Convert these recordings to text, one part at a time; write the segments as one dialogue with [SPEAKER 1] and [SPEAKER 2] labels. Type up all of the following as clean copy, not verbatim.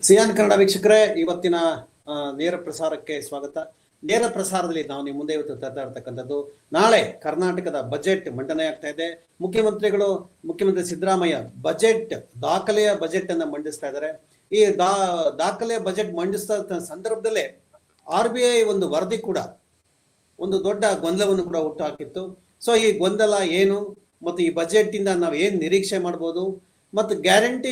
[SPEAKER 1] Xi'an Kannada ವೀಕ್ಷಕರೇ, ಇವತ್ತಿನ ನೇರ ಪ್ರಸಾರಕ್ಕೆ ಸ್ವಾಗತ. ನೇರ ಪ್ರಸಾರದಲ್ಲಿ ನಾವು ನಿಮ್ಮ ಮುಂದೆ ಇವತ್ತು ತರ್ತಾ ಇರ್ತಕ್ಕಂಥದ್ದು, ನಾಳೆ ಕರ್ನಾಟಕದ ಬಜೆಟ್ ಮಂಡನೆ ಆಗ್ತಾ ಇದೆ. ಮುಖ್ಯಮಂತ್ರಿ ಸಿದ್ದರಾಮಯ್ಯ ದಾಖಲೆಯ ಬಜೆಟ್ ಅನ್ನ ಮಂಡಿಸ್ತಾ ಇದ್ದಾರೆ. ಈ ದಾಖಲೆಯ ಬಜೆಟ್ ಮಂಡಿಸ್ತಾ ಸಂದರ್ಭದಲ್ಲೇ RBI ಒಂದು ವರದಿ ಕೂಡ ಒಂದು ದೊಡ್ಡ ಗೊಂದಲವನ್ನು ಕೂಡ ಹುಟ್ಟು ಹಾಕಿತ್ತು. ಸೊ ಈ ಗೊಂದಲ ಏನು ಮತ್ತು ಈ ಬಜೆಟ್ ಇಂದ ನಾವು ಏನ್ ನಿರೀಕ್ಷೆ ಮಾಡ್ಬೋದು ಮತ್ತು ಗ್ಯಾರಂಟಿ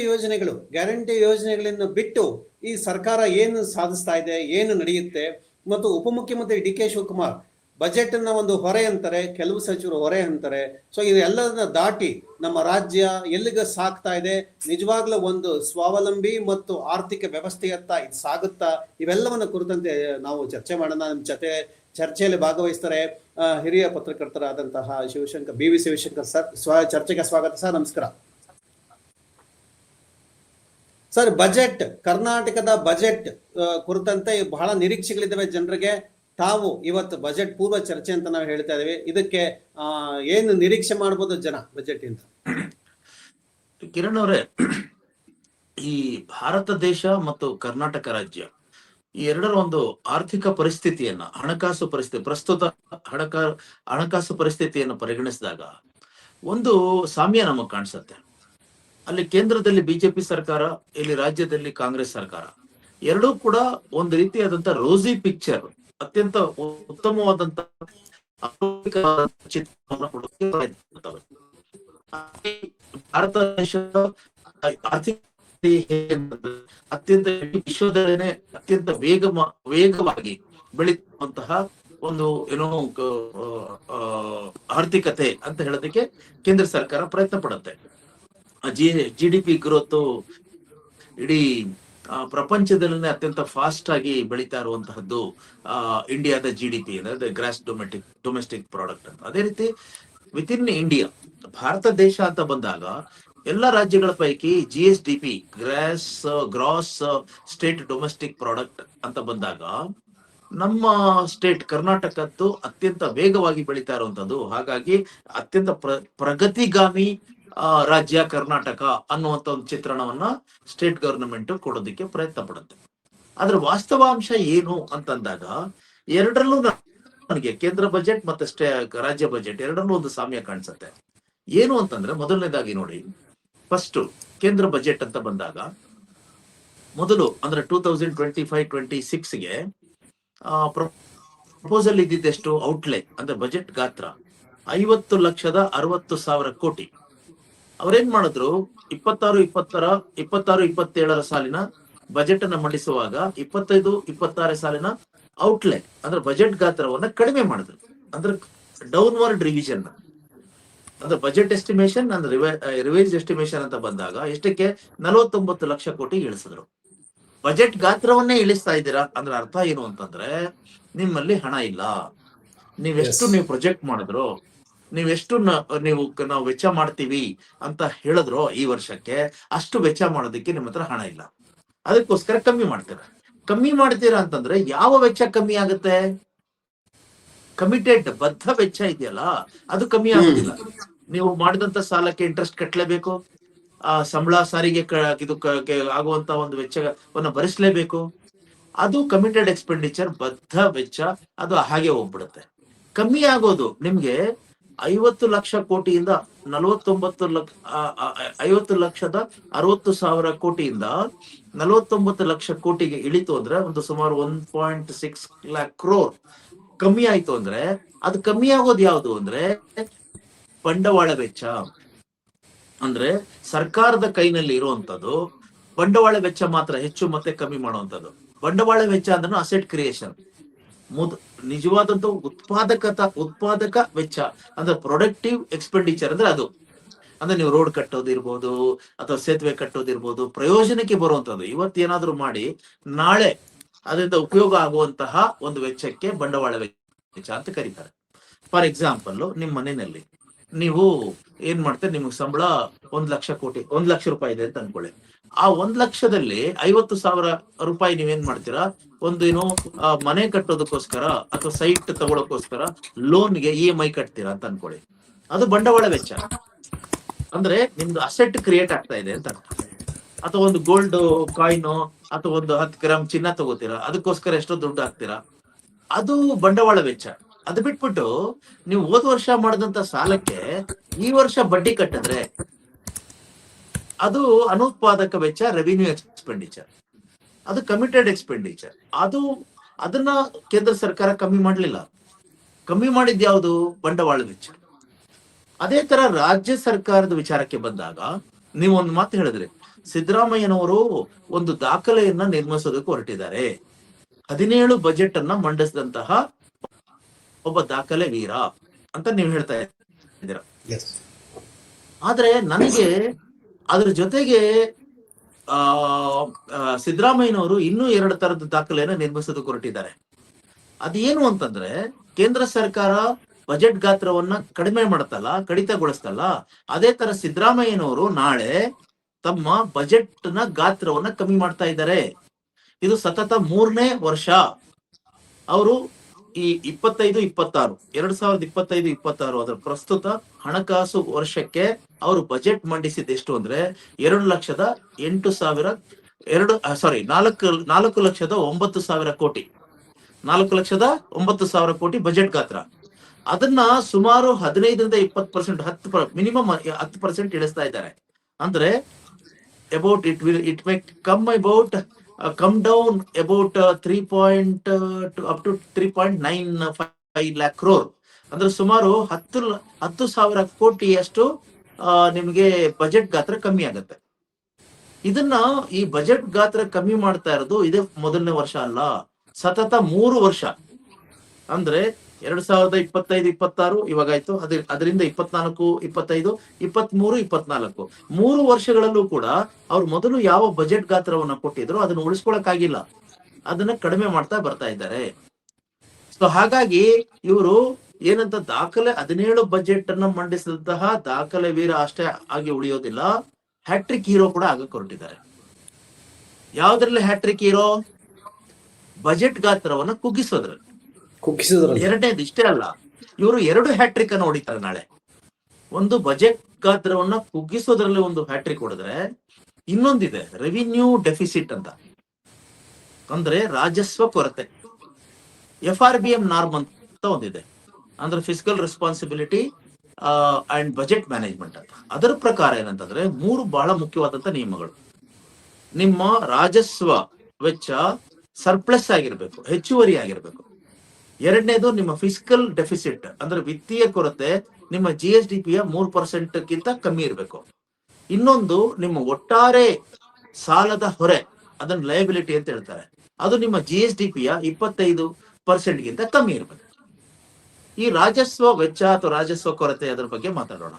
[SPEAKER 1] ಯೋಜನೆಗಳನ್ನು ಬಿಟ್ಟು ಈ ಸರ್ಕಾರ ಏನು ಸಾಧಿಸ್ತಾ ಇದೆ, ಏನು ನಡೆಯುತ್ತೆ, ಮತ್ತು ಉಪಮುಖ್ಯಮಂತ್ರಿ DK ಶಿವಕುಮಾರ್ ಬಜೆಟ್ ಅನ್ನ ಒಂದು ಹೊರೆ ಅಂತಾರೆ, ಕೆಲವು ಸಚಿವರು ಹೊರೆ ಅಂತಾರೆ. ಸೊ ಇದೆಲ್ಲದನ್ನ ದಾಟಿ ನಮ್ಮ ರಾಜ್ಯ ಎಲ್ಲಿಗೆ ಸಾಗ್ತಾ ಇದೆ, ನಿಜವಾಗ್ಲೂ ಒಂದು ಸ್ವಾವಲಂಬಿ ಮತ್ತು ಆರ್ಥಿಕ ವ್ಯವಸ್ಥೆಯತ್ತ ಇದು ಸಾಗುತ್ತಾ, ಇವೆಲ್ಲವನ್ನ ಕುರಿತಂತೆ ನಾವು ಚರ್ಚೆ ಮಾಡೋಣ. ನಮ್ಮ ಚರ್ಚೆಯಲ್ಲಿ ಭಾಗವಹಿಸ್ತಾರೆ ಹಿರಿಯ ಪತ್ರಕರ್ತರಾದಂತಹ BV ಶಿವಶಂಕರ್ ಸರ್. ಚರ್ಚೆಗೆ ಸ್ವಾಗತ ಸರ್. ನಮಸ್ಕಾರ ಸರ್. ಕರ್ನಾಟಕದ ಬಜೆಟ್ ಕುರಿತಂತೆ ಬಹಳ ನಿರೀಕ್ಷೆಗಳಿದ್ದಾವೆ ಜನರಿಗೆ. ತಾವು ಇವತ್ತು ಬಜೆಟ್ ಪೂರ್ವ ಚರ್ಚೆ ಅಂತ ನಾವು ಹೇಳ್ತಾ ಇದೀವಿ. ಇದಕ್ಕೆ ಏನು ನಿರೀಕ್ಷೆ ಮಾಡ್ಬೋದು ಜನ ಬಜೆಟ್ ಇಂದ?
[SPEAKER 2] ಕಿರಣ್ ಅವರೇ, ಈ ಭಾರತ ದೇಶ ಮತ್ತು ಕರ್ನಾಟಕ ರಾಜ್ಯ ಈ ಎರಡರ ಒಂದು ಆರ್ಥಿಕ ಪರಿಸ್ಥಿತಿಯನ್ನ, ಪ್ರಸ್ತುತ ಹಣಕಾಸು ಪರಿಸ್ಥಿತಿಯನ್ನು ಪರಿಗಣಿಸಿದಾಗ ಒಂದು ಸಾಮ್ಯ ನಮಗ್ ಕಾಣಿಸುತ್ತೆ. ಅಲ್ಲಿ ಕೇಂದ್ರದಲ್ಲಿ ಬಿಜೆಪಿ ಸರ್ಕಾರ, ಇಲ್ಲಿ ರಾಜ್ಯದಲ್ಲಿ ಕಾಂಗ್ರೆಸ್ ಸರ್ಕಾರ, ಎರಡೂ ಕೂಡ ಒಂದು ರೀತಿಯಾದಂತ ರೋಸಿ ಪಿಕ್ಚರ್, ಅತ್ಯಂತ ಉತ್ತಮವಾದಂತ ಚಿತ್ರವನ್ನು ಕೊಡುತ್ತವೆ. ಭಾರತ ದೇಶದ ಆರ್ಥಿಕ ಅತ್ಯಂತ ವಿಶ್ವದಲ್ಲೇ ಅತ್ಯಂತ ವೇಗವಾಗಿ ಬೆಳೀತಂತಹ ಒಂದು ಆರ್ಥಿಕತೆ ಅಂತ ಹೇಳೋದಕ್ಕೆ ಕೇಂದ್ರ ಸರ್ಕಾರ ಪ್ರಯತ್ನ ಪಡುತ್ತೆ. GDP ಗ್ರೋತ್ ಇಡೀ ಪ್ರಪಂಚದಲ್ಲೇ ಅತ್ಯಂತ ಫಾಸ್ಟ್ ಆಗಿ ಬೆಳೀತಾ ಇರುವಂತಹದ್ದು ಇಂಡಿಯಾದ GDP ಅಂದ್ರೆ ಗ್ರಾಸ್ ಡೊಮೆಸ್ಟಿಕ್ ಪ್ರಾಡಕ್ಟ್ ಅಂತ. ಅದೇ ರೀತಿ ವಿತ್ ಇನ್ ಇಂಡಿಯಾ, ಭಾರತ ದೇಶ ಅಂತ ಬಂದಾಗ ಎಲ್ಲ ರಾಜ್ಯಗಳ ಪೈಕಿ GSDP gross state domestic product ಅಂತ ಬಂದಾಗ ನಮ್ಮ ಸ್ಟೇಟ್ ಕರ್ನಾಟಕದ್ದು ಅತ್ಯಂತ ವೇಗವಾಗಿ ಬೆಳೀತಾ ಇರುವಂತದ್ದು. ಹಾಗಾಗಿ ಅತ್ಯಂತ ಪ್ರಗತಿಗಾಮಿ ರಾಜ್ಯ ಕರ್ನಾಟಕ ಅನ್ನುವಂತ ಒಂದು ಚಿತ್ರಣವನ್ನ ಸ್ಟೇಟ್ ಗವರ್ನಮೆಂಟ್ ಕೊಡೋದಕ್ಕೆ ಪ್ರಯತ್ನ ಪಡುತ್ತೆ. ಆದ್ರೆ ವಾಸ್ತವಾಂಶ ಏನು ಅಂತಂದಾಗ ಎರಡರಲ್ಲೂ ನನಗೆ ಕೇಂದ್ರ ಬಜೆಟ್ ಮತ್ತೆ ರಾಜ್ಯ ಬಜೆಟ್ ಎರಡರಲ್ಲೂ ಒಂದು ಸಾಮ್ಯ ಕಾಣಿಸುತ್ತೆ. ಏನು ಅಂತಂದ್ರೆ, ಮೊದಲನೇದಾಗಿ ನೋಡಿ, ಫಸ್ಟ್ ಕೇಂದ್ರ ಬಜೆಟ್ ಅಂತ ಬಂದಾಗ ಮೊದಲು ಅಂದ್ರೆ 2025-26ಗೆ ಪ್ರಪೋಸಲ್ ಇದ್ದಿದ್ದೆಷ್ಟು ಔಟ್ಲೇ ಅಂದ್ರೆ ಬಜೆಟ್ ಗಾತ್ರ 50,60,000 ಕೋಟಿ. ಅವ್ರೇನ್ ಮಾಡಿದ್ರು, 26-27 ಸಾಲಿನ ಬಜೆಟ್ ಅನ್ನ ಮಂಡಿಸುವಾಗ 25-26 ಸಾಲಿನ ಔಟ್ಲೇ ಅಂದ್ರೆ ಬಜೆಟ್ ಗಾತ್ರವನ್ನ ಕಡಿಮೆ ಮಾಡಿದ್ರು. ಅಂದ್ರೆ ಡೌನ್ವರ್ಡ್ ರಿವಿಷನ್ ಅಂದ್ರೆ ಬಜೆಟ್ ಎಸ್ಟಿಮೇಷನ್ ಅಂದ್ರೆ ರಿವೈಸ್ ಎಸ್ಟಿಮೇಷನ್ ಅಂತ ಬಂದಾಗ ಎಷ್ಟಕ್ಕೆ 49 ಲಕ್ಷ ಕೋಟಿ ಇಳಿಸಿದ್ರು. ಬಜೆಟ್ ಗಾತ್ರವನ್ನೇ ಇಳಿಸ್ತಾ ಇದ್ದೀರಾ ಅಂದ್ರೆ ಅರ್ಥ ಏನು ಅಂತಂದ್ರೆ, ನಿಮ್ಮಲ್ಲಿ ಹಣ ಇಲ್ಲ. ನೀವು ಪ್ರೊಜೆಕ್ಟ್ ಮಾಡಿದ್ರು, ನಾವು ವೆಚ್ಚ ಮಾಡ್ತೀವಿ ಅಂತ ಹೇಳಿದ್ರು ಈ ವರ್ಷಕ್ಕೆ, ಅಷ್ಟು ವೆಚ್ಚ ಮಾಡೋದಕ್ಕೆ ನಿಮ್ಮ ಹತ್ರ ಹಣ ಇಲ್ಲ. ಅದಕ್ಕೋಸ್ಕರ ಕಮ್ಮಿ ಮಾಡ್ತೀರಾ ಅಂತಂದ್ರೆ ಯಾವ ವೆಚ್ಚ ಕಮ್ಮಿ ಆಗುತ್ತೆ? ಕಮಿಟೆಡ್ ಬದ್ಧ ವೆಚ್ಚ ಇದೆಯಲ್ಲ, ಅದು ಕಮ್ಮಿ ಆಗೋದಿಲ್ಲ. ನೀವು ಮಾಡಿದಂತ ಸಾಲಕ್ಕೆ ಇಂಟ್ರೆಸ್ಟ್ ಕಟ್ಟಲೇಬೇಕು, ಸಂಬಳ ಸಾರಿಗೆ ಆಗುವಂತ ಒಂದು ವೆಚ್ಚವನ್ನ ಭರಿಸಲೇಬೇಕು. ಅದು ಕಮಿಟೆಡ್ ಎಕ್ಸ್ಪೆಂಡಿಚರ್, ಬದ್ಧ ವೆಚ್ಚ, ಅದು ಹಾಗೆ ಹೋಗ್ಬಿಡುತ್ತೆ. ಕಮ್ಮಿ ಆಗೋದು ನಿಮ್ಗೆ 50 ಲಕ್ಷ ಕೋಟಿಯಿಂದ 50,60,000 ಕೋಟಿಯಿಂದ 49 ಲಕ್ಷ ಕೋಟಿಗೆ ಇಳಿತು ಅಂದ್ರೆ ಒಂದು ಸುಮಾರು 1.6 lakh crore ಕಮ್ಮಿ ಆಯ್ತು ಅಂದ್ರೆ, ಅದು ಕಮ್ಮಿ ಆಗೋದು ಯಾವುದು ಅಂದ್ರೆ ಬಂಡವಾಳ ವೆಚ್ಚ. ಅಂದ್ರೆ ಸರ್ಕಾರದ ಕೈನಲ್ಲಿ ಇರುವಂತದ್ದು ಬಂಡವಾಳ ವೆಚ್ಚ ಮಾತ್ರ ಹೆಚ್ಚು ಮತ್ತೆ ಕಮ್ಮಿ ಮಾಡುವಂತದ್ದು. ಬಂಡವಾಳ ವೆಚ್ಚ ಅಂದ್ರೆ ಅಸೆಟ್ ಕ್ರಿಯೇಷನ್, ನಿಜವಾದಂತ ಉತ್ಪಾದಕ ವೆಚ್ಚ ಅಂದ್ರೆ ಪ್ರೊಡಕ್ಟಿವ್ ಎಕ್ಸ್ಪೆಂಡಿಚರ್ ಅಂದ್ರೆ ಅದು. ಅಂದ್ರೆ ನೀವು ರೋಡ್ ಕಟ್ಟೋದಿರ್ಬೋದು ಅಥವಾ ಸೇತುವೆ ಕಟ್ಟೋದಿರ್ಬೋದು, ಪ್ರಯೋಜನಕ್ಕೆ ಬರುವಂತದ್ದು. ಇವತ್ತೇನಾದ್ರೂ ಮಾಡಿ ನಾಳೆ ಅದರಿಂದ ಉಪಯೋಗ ಆಗುವಂತಹ ಒಂದು ವೆಚ್ಚಕ್ಕೆ ಬಂಡವಾಳ ವೆಚ್ಚ ಅಂತ ಕರೀತಾರೆ. ಫಾರ್ ಎಕ್ಸಾಂಪಲ್, ನಿಮ್ ಮನೆಯಲ್ಲಿ ನೀವು ಏನ್ ಮಾಡ್ತೀರಿ, ನಿಮ್ಗೆ ಸಂಬಳ 1 ಲಕ್ಷ ರೂಪಾಯಿ ಇದೆ ಅಂತ ಅನ್ಕೊಳ್ಳಿ. ಆ 1 ಲಕ್ಷದಲ್ಲಿ 50,000 ರೂಪಾಯಿ ನೀವೇನ್ ಮಾಡ್ತೀರಾ, ಮನೆ ಕಟ್ಟೋದಕ್ಕೋಸ್ಕರ ಅಥವಾ ಸೈಟ್ ತಗೊಳಕೋಸ್ಕರ ಲೋನ್ಗೆ EMI ಕಟ್ತೀರಾ ಅಂತ ಅನ್ಕೊಳ್ಳಿ. ಅದು ಬಂಡವಾಳ ವೆಚ್ಚ. ಅಂದ್ರೆ ನಿಮ್ದು ಅಸೆಟ್ ಕ್ರಿಯೇಟ್ ಆಗ್ತಾ ಇದೆ ಅಂತ ಅರ್ಥ. ಅಥವಾ ಒಂದು ಗೋಲ್ಡ್ ಕಾಯಿನ್ ಅಥವಾ ಒಂದು 10 ಗ್ರಾಮ್ ಚಿನ್ನ ತಗೋತೀರಾ, ಅದಕ್ಕೋಸ್ಕರ ಎಷ್ಟೋ ದುಡ್ಡು ಹಾಕ್ತೀರಾ, ಅದು ಬಂಡವಾಳ ವೆಚ್ಚ. ಅದು ಬಿಟ್ಬಿಟ್ಟು ನೀವು ಹೋದ ವರ್ಷ ಮಾಡಿದಂತ ಸಾಲಕ್ಕೆ ಈ ವರ್ಷ ಬಡ್ಡಿ ಕಟ್ಟಿದ್ರೆ ಅದು ಅನುತ್ಪಾದಕ ವೆಚ್ಚ, ರೆವಿನ್ಯೂ ಎಕ್ಸ್ಪೆಂಡಿಚರ್, ಅದು ಕಮಿಟೆಡ್ ಎಕ್ಸ್ಪೆಂಡಿಚರ್. ಅದನ್ನ ಕೇಂದ್ರ ಸರ್ಕಾರ ಕಮ್ಮಿ ಮಾಡ್ಲಿಲ್ಲ. ಕಮ್ಮಿ ಮಾಡಿದ್ ಯಾವುದು? ಬಂಡವಾಳ ವೆಚ್ಚ. ಅದೇ ತರ ರಾಜ್ಯ ಸರ್ಕಾರದ ವಿಚಾರಕ್ಕೆ ಬಂದಾಗ ನೀವು ಒಂದು ಮಾತು ಹೇಳಿದ್ರಿ, ಸಿದ್ದರಾಮಯ್ಯನವರು ಒಂದು ದಾಖಲೆಯನ್ನ ನಿರ್ಮಿಸೋದಕ್ಕೆ ಹೊರಟಿದ್ದಾರೆ. 17 ಬಜೆಟ್ ಅನ್ನ ಮಂಡಿಸಿದಂತಹ ಒಬ್ಬ ದಾಖಲೆ ವೀರ ಅಂತ ನೀವು ಹೇಳ್ತಾ ಇದ್ದೀರಾ. ಆದ್ರೆ ನನಗೆ ಅದ್ರ ಜೊತೆಗೆ ಸಿದ್ದರಾಮಯ್ಯನವರು ಇನ್ನೂ 2 ತರದ ದಾಖಲೆಯನ್ನ ನಿರ್ಮಿಸೋದಕ್ಕೆ ಹೊರಟಿದ್ದಾರೆ. ಅದೇನು ಅಂತಂದ್ರೆ, ಕೇಂದ್ರ ಸರ್ಕಾರ ಬಜೆಟ್ ಗಾತ್ರವನ್ನ ಕಡಿಮೆ ಮಾಡತ್ತಲ್ಲ, ಕಡಿತಗೊಳಿಸ್ತಲ್ಲ, ಅದೇ ತರ ಸಿದ್ದರಾಮಯ್ಯನವರು ನಾಳೆ ತಮ್ಮ ಬಜೆಟ್ ನ ಗಾತ್ರವನ್ನ ಕಮ್ಮಿ ಮಾಡ್ತಾ ಇದ್ದಾರೆ. ಇದು ಸತತ 3ನೇ ವರ್ಷ. ಅವರು ಈ 25-26 2025-26 ಅದರ ಪ್ರಸ್ತುತ ಹಣಕಾಸು ವರ್ಷಕ್ಕೆ ಅವರು ಬಜೆಟ್ ಮಂಡಿಸಿದ ಎಷ್ಟು ಅಂದ್ರೆ 4,09,000 ಕೋಟಿ. 4,09,000 ಕೋಟಿ ಬಜೆಟ್ ಗಾತ್ರ. ಅದನ್ನ ಸುಮಾರು 15-20%, ಮಿನಿಮಮ್ 10% ಇಳಿಸ್ತಾ ಇದ್ದಾರೆ. ಅಂದ್ರೆ about it may come down about 3.9 lakh crore. ಅಂದ್ರೆ ಸುಮಾರು 10,000 ಕೋಟಿಯಷ್ಟು ನಿಮಗೆ ಬಜೆಟ್ ಗಾತ್ರ ಕಮ್ಮಿ ಆಗುತ್ತೆ. ಈ ಬಜೆಟ್ ಗಾತ್ರ ಕಮ್ಮಿ ಮಾಡ್ತಾ ಇರೋದು ಇದೇ ಮೊದಲನೇ ವರ್ಷ ಅಲ್ಲ, ಸತತ 3 ವರ್ಷ. ಅಂದ್ರೆ 2025-26 ಇವಾಗಾಯ್ತು, ಅದರಿಂದ 24-25-23-24 3 ವರ್ಷಗಳಲ್ಲೂ ಕೂಡ ಅವ್ರು ಮೊದಲು ಯಾವ ಬಜೆಟ್ ಗಾತ್ರವನ್ನ ಕೊಟ್ಟಿದ್ರು ಅದನ್ನ ಉಳಿಸ್ಕೊಳಕ್ಕಾಗಿಲ್ಲ, ಅದನ್ನ ಕಡಿಮೆ ಮಾಡ್ತಾ ಬರ್ತಾ ಇದ್ದಾರೆ. ಸೊ ಹಾಗಾಗಿ ಇವರು ಏನಂತ ದಾಖಲೆ 17 ಬಜೆಟ್ ಅನ್ನ ಮಂಡಿಸಿದಂತಹ ದಾಖಲೆ ವೀರ ಅಷ್ಟೇ ಆಗಿ ಉಳಿಯೋದಿಲ್ಲ, ಹ್ಯಾಟ್ರಿಕ್ ಹೀರೋ ಕೂಡ ಆಗಕ್ಕೆ ಹೊರಟಿದ್ದಾರೆ. ಯಾವ್ದ್ರಲ್ಲಿ ಹ್ಯಾಟ್ರಿಕ್ ಹೀರೋ? ಬಜೆಟ್ ಗಾತ್ರವನ್ನ ಕುಗ್ಗಿಸೋದ್ರಲ್ಲಿ. ಎರಡನೇದು ಇಷ್ಟೇ ಅಲ್ಲ, ಇವರು 2 ಹ್ಯಾಟ್ರಿಕ್ ಅನ್ನು ಹೊಡಿತಾರೆ ನಾಳೆ. ಒಂದು ಬಜೆಟ್ ಗಾತ್ರವನ್ನ ಕುಗ್ಗಿಸೋದ್ರಲ್ಲಿ ಒಂದು ಹ್ಯಾಟ್ರಿಕ್ ಹೊಡೆದ್ರೆ, ಇನ್ನೊಂದಿದೆ ರೆವಿನ್ಯೂ ಡೆಫಿಸಿಟ್ ಅಂತ, ಅಂದ್ರೆ ರಾಜಸ್ವ ಕೊರತೆ. FRBM ನಾರ್ಮ್ ಅಂತ ಒಂದಿದೆ, ಅಂದ್ರೆ physical responsibility and budget management ಅಂತ. ಅದರ ಪ್ರಕಾರ ಏನಂತಂದ್ರೆ 3 ಬಹಳ ಮುಖ್ಯವಾದಂತ ನಿಯಮಗಳು. ನಿಮ್ಮ ರಾಜಸ್ವ ವೆಚ್ಚ ಸರ್ಪ್ಲಸ್ ಆಗಿರ್ಬೇಕು, ಹೆಚ್ಚುವರಿ ಆಗಿರ್ಬೇಕು. ಎರಡನೇದು ನಿಮ್ಮ ಫಿಸಿಕಲ್ ಡೆಫಿಸಿಟ್, ಅಂದ್ರೆ ವಿತ್ತೀಯ ಕೊರತೆ ನಿಮ್ಮ GSDPಯ 3% ಗಿಂತ ಕಮ್ಮಿ ಇರಬೇಕು. ಇನ್ನೊಂದು ನಿಮ್ಮ ಒಟ್ಟಾರೆ ಸಾಲದ ಹೊರೆ, ಅದನ್ನ ಲಯಬಿಲಿಟಿ ಅಂತ ಹೇಳ್ತಾರೆ, ಅದು ನಿಮ್ಮ GSDPಯ 25% ಗಿಂತ ಕಮ್ಮಿ ಇರಬೇಕು. ಈ ರಾಜಸ್ವ ವೆಚ್ಚ ಅಥವಾ ರಾಜಸ್ವ ಕೊರತೆ, ಅದ್ರ ಬಗ್ಗೆ ಮಾತಾಡೋಣ.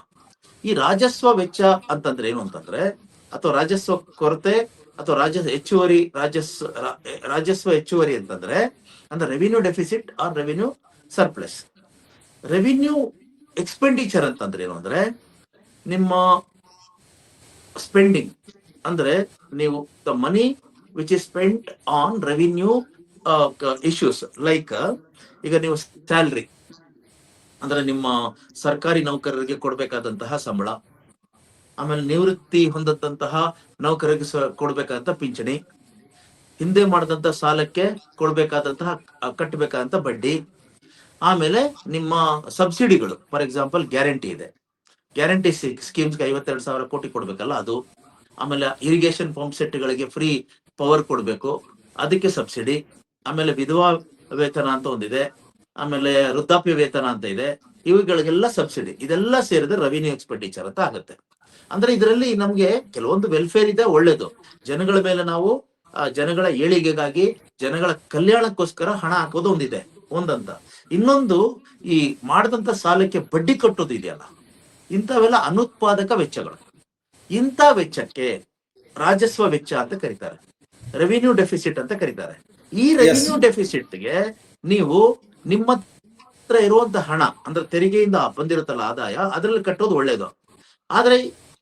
[SPEAKER 2] ಈ ರಾಜಸ್ವ ವೆಚ್ಚ ಅಂತಂದ್ರೆ ಏನು ಅಂತಂದ್ರೆ, ಅಥವಾ ರಾಜಸ್ವ ಕೊರತೆ ಅಥವಾ ರಾಜಸ್ವ ಹೆಚ್ಚುವರಿ ಅಂತಂದ್ರೆ, ಅಂದ್ರೆ revenue deficit or revenue surplus. Revenue expenditure ಅಂತಂದ್ರೆ ಏನು ಅಂದ್ರೆ, ನಿಮ್ಮ ಸ್ಪೆಂಡಿಂಗ್, ಅಂದ್ರೆ ನೀವು the money which is spent on revenue issues. Like ಈಗ ನೀವು ಸ್ಯಾಲ್ರಿ, ಅಂದ್ರೆ ನಿಮ್ಮ ಸರ್ಕಾರಿ ನೌಕರರಿಗೆ ಕೊಡ್ಬೇಕಾದಂತಹ ಸಂಬಳ, ಆಮೇಲೆ ನಿವೃತ್ತಿ ಹೊಂದಂತಹ ನೌಕರರಿಗೆ ಕೊಡ್ಬೇಕಾದಂತ ಪಿಂಚಣಿ, ಹಿಂದೆ ಮಾಡಿದಂತ ಸಾಲಕ್ಕೆ ಕಟ್ಟಬೇಕಾದಂತ ಬಡ್ಡಿ, ಆಮೇಲೆ ನಿಮ್ಮ ಸಬ್ಸಿಡಿಗಳು. ಫಾರ್ ಎಕ್ಸಾಂಪಲ್ ಗ್ಯಾರಂಟಿ ಇದೆ, ಗ್ಯಾರಂಟಿ ಸ್ಕೀಮ್ಸ್ಗೆ 52,000 ಕೋಟಿ ಕೊಡ್ಬೇಕಲ್ಲ ಅದು. ಆಮೇಲೆ ಇರಿಗೇಷನ್ ಪಂಪ್ ಸೆಟ್ಗಳಿಗೆ ಫ್ರೀ ಪವರ್ ಕೊಡ್ಬೇಕು, ಅದಕ್ಕೆ ಸಬ್ಸಿಡಿ. ಆಮೇಲೆ ವಿಧವಾ ವೇತನ ಅಂತ ಒಂದಿದೆ, ಆಮೇಲೆ ವೃದ್ಧಾಪ್ಯ ವೇತನ ಅಂತ ಇದೆ, ಇವುಗಳಿಗೆಲ್ಲ ಸಬ್ಸಿಡಿ. ಇದೆಲ್ಲ ಸೇರಿದ್ರೆ ರೆವಿನ್ಯೂ ಎಕ್ಸ್ಪೆಂಡಿಚರ್ ಅಂತ ಆಗುತ್ತೆ. ಅಂದ್ರೆ ಇದರಲ್ಲಿ ನಮ್ಗೆ ಕೆಲವೊಂದು ವೆಲ್ಫೇರ್ ಇದೆ, ಒಳ್ಳೇದು. ಜನಗಳ ಮೇಲೆ ನಾವು ಜನಗಳ ಏಳಿಗೆಗಾಗಿ, ಜನಗಳ ಕಲ್ಯಾಣಕ್ಕೋಸ್ಕರ ಹಣ ಹಾಕೋದು ಒಂದಂತ. ಇನ್ನೊಂದು ಈ ಮಾಡಿದಂತ ಸಾಲಕ್ಕೆ ಬಡ್ಡಿ ಕಟ್ಟೋದು ಇದೆಯಲ್ಲ, ಇಂಥವೆಲ್ಲ ಅನುತ್ಪಾದಕ ವೆಚ್ಚಗಳು. ಇಂಥ ವೆಚ್ಚಕ್ಕೆ ರಾಜಸ್ವ ವೆಚ್ಚ ಅಂತ ಕರೀತಾರೆ, ರೆವಿನ್ಯೂ ಡೆಫಿಸಿಟ್ ಅಂತ ಕರೀತಾರೆ. ಈ ರೆವಿನ್ಯೂ ಡೆಫಿಸಿಟ್ಗೆ ನೀವು ನಿಮ್ಮ ಹತ್ರ ಇರುವಂತ ಹಣ, ಅಂದ್ರೆ ತೆರಿಗೆಯಿಂದ ಬಂದಿರುತ್ತಲ್ಲ ಆದಾಯ, ಅದ್ರಲ್ಲಿ ಕಟ್ಟೋದು ಒಳ್ಳೇದು. ಆದ್ರೆ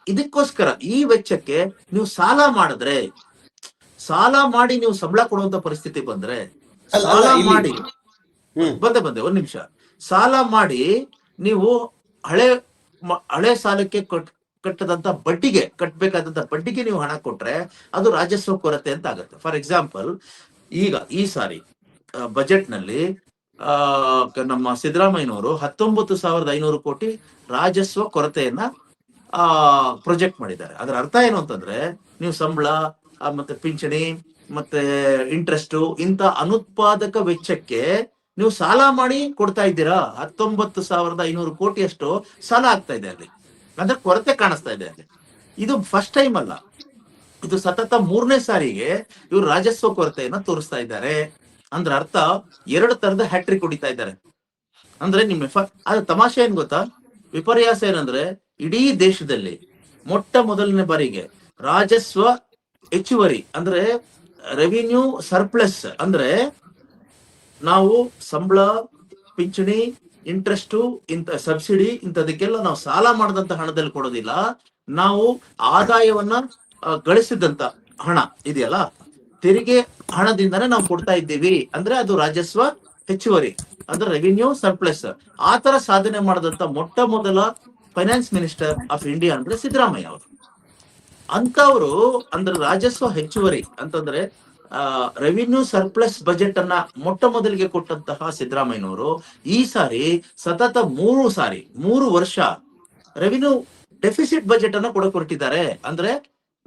[SPEAKER 2] ಇದಕ್ಕೋಸ್ಕರ ಈ ವೆಚ್ಚಕ್ಕೆ ನೀವು ಸಾಲ ಮಾಡಿ ನೀವು ಸಂಬಳ ಕೊಡುವಂತ ಪರಿಸ್ಥಿತಿ ಬಂದ್ರೆ, ಬಂದೆ ಒಂದ್ ನಿಮಿಷ, ಸಾಲ ಮಾಡಿ ನೀವು ಹಳೆ ಸಾಲಕ್ಕೆ ಕಟ್ಟದಂತ ಬಡ್ಡಿಗೆ ಕಟ್ಟಬೇಕಾದಂತ ಬಡ್ಡಿಗೆ ನೀವು ಹಣ ಕೊಟ್ರೆ ಅದು ರಾಜಸ್ವ ಕೊರತೆ ಅಂತ ಆಗುತ್ತೆ. ಫಾರ್ ಎಕ್ಸಾಂಪಲ್, ಈಗ ಈ ಸಾರಿ ಬಜೆಟ್ ನಲ್ಲಿ ನಮ್ಮ ಸಿದ್ದರಾಮಯ್ಯನವರು 19,500 ಕೋಟಿ ರಾಜಸ್ವ ಕೊರತೆಯನ್ನ ಪ್ರೊಜೆಕ್ಟ್ ಮಾಡಿದ್ದಾರೆ. ಅದರ ಅರ್ಥ ಏನು ಅಂತಂದ್ರೆ, ನೀವು ಸಂಬಳ ಮತ್ತೆ ಪಿಂಚಣಿ ಮತ್ತೆ ಇಂಟ್ರೆಸ್ಟ್ ಇಂತ ಅನುತ್ಪಾದಕ ವೆಚ್ಚಕ್ಕೆ ನೀವು ಸಾಲ ಮಾಡಿ ಕೊಡ್ತಾ ಇದ್ದೀರಾ. 19,500 ಕೋಟಿಯಷ್ಟು ಸಾಲ ಆಗ್ತಾ ಇದೆ ಅಲ್ಲಿ, ಅಂದ್ರೆ ಕೊರತೆ ಕಾಣಿಸ್ತಾ ಇದೆ ಅಲ್ಲಿ. ಇದು ಫಸ್ಟ್ ಟೈಮ್ ಅಲ್ಲ, ಇದು ಸತತ 3ನೇ ಸಾರಿಗೆ ಇವರು ರಾಜಸ್ವ ಕೊರತೆಯನ್ನ ತೋರಿಸ್ತಾ ಇದ್ದಾರೆ. ಅಂದ್ರೆ ಅರ್ಥ 2 ತರದ ಹ್ಯಾಟ್ರಿಕ್ ಹೊಡಿತಾ ಇದ್ದಾರೆ. ಅಂದ್ರೆ ನಿಮ್ಮ ಅದು ತಮಾಷೆ ಏನ್ ಗೊತ್ತಾ, ವಿಪರ್ಯಾಸ ಏನಂದ್ರೆ, ಇಡೀ ದೇಶದಲ್ಲಿ ಮೊಟ್ಟ ಮೊದಲನೇ ಬಾರಿಗೆ ರಾಜಸ್ವ ಹೆಚ್ಚುವರಿ ಅಂದ್ರೆ ರೆವಿನ್ಯೂ ಸರ್ಪ್ಲಸ್, ಅಂದ್ರೆ ನಾವು ಸಂಬಳ, ಪಿಂಚಣಿ, ಇಂಟ್ರೆಸ್ಟ್, ಇಂತ ಸಬ್ಸಿಡಿ ಇಂಥದಕ್ಕೆಲ್ಲ ನಾವು ಸಾಲ ಮಾಡಿದಂತ ಹಣದಲ್ಲಿ ಕೊಡೋದಿಲ್ಲ, ನಾವು ಆದಾಯವನ್ನ ಗಳಿಸಿದಂತ ಹಣ ಇದೆಯಲ್ಲ, ತೆರಿಗೆ ಹಣದಿಂದಾನೇ ನಾವು ಕೊಡ್ತಾ ಇದ್ದೀವಿ. ಅಂದ್ರೆ ಅದು ರಾಜಸ್ವ ಹೆಚ್ಚುವರಿ, ಅಂದ್ರೆ ರೆವಿನ್ಯೂ ಸರ್ಪ್ಲಸ್. ಆ ತರ ಸಾಧನೆ ಮಾಡಿದಂತ ಮೊಟ್ಟ ಮೊದಲ ಫೈನಾನ್ಸ್ ಮಿನಿಸ್ಟರ್ ಆಫ್ ಇಂಡಿಯಾ ಅಂದ್ರೆ ಸಿದ್ದರಾಮಯ್ಯ ಅವರು. ಅಂತವ್ರು ಅಂದ್ರೆ ರಾಜಸ್ವ ಹೆಚ್ಚುವರಿ ಅಂತಂದ್ರೆ ರೆವಿನ್ಯೂ ಸರ್ಪ್ಲಸ್ ಬಜೆಟ್ ಅನ್ನ ಮೊಟ್ಟ ಮೊದಲಿಗೆ ಕೊಟ್ಟಂತಹ ಸಿದ್ದರಾಮಯ್ಯನವರು ಈ ಸಾರಿ ಸತತ 3 ವರ್ಷ ರೆವಿನ್ಯೂ ಡೆಫಿಸಿಟ್ ಬಜೆಟ್ ಅನ್ನ ಕೊಡಕ್ ಹೊರಟಿದ್ದಾರೆ. ಅಂದ್ರೆ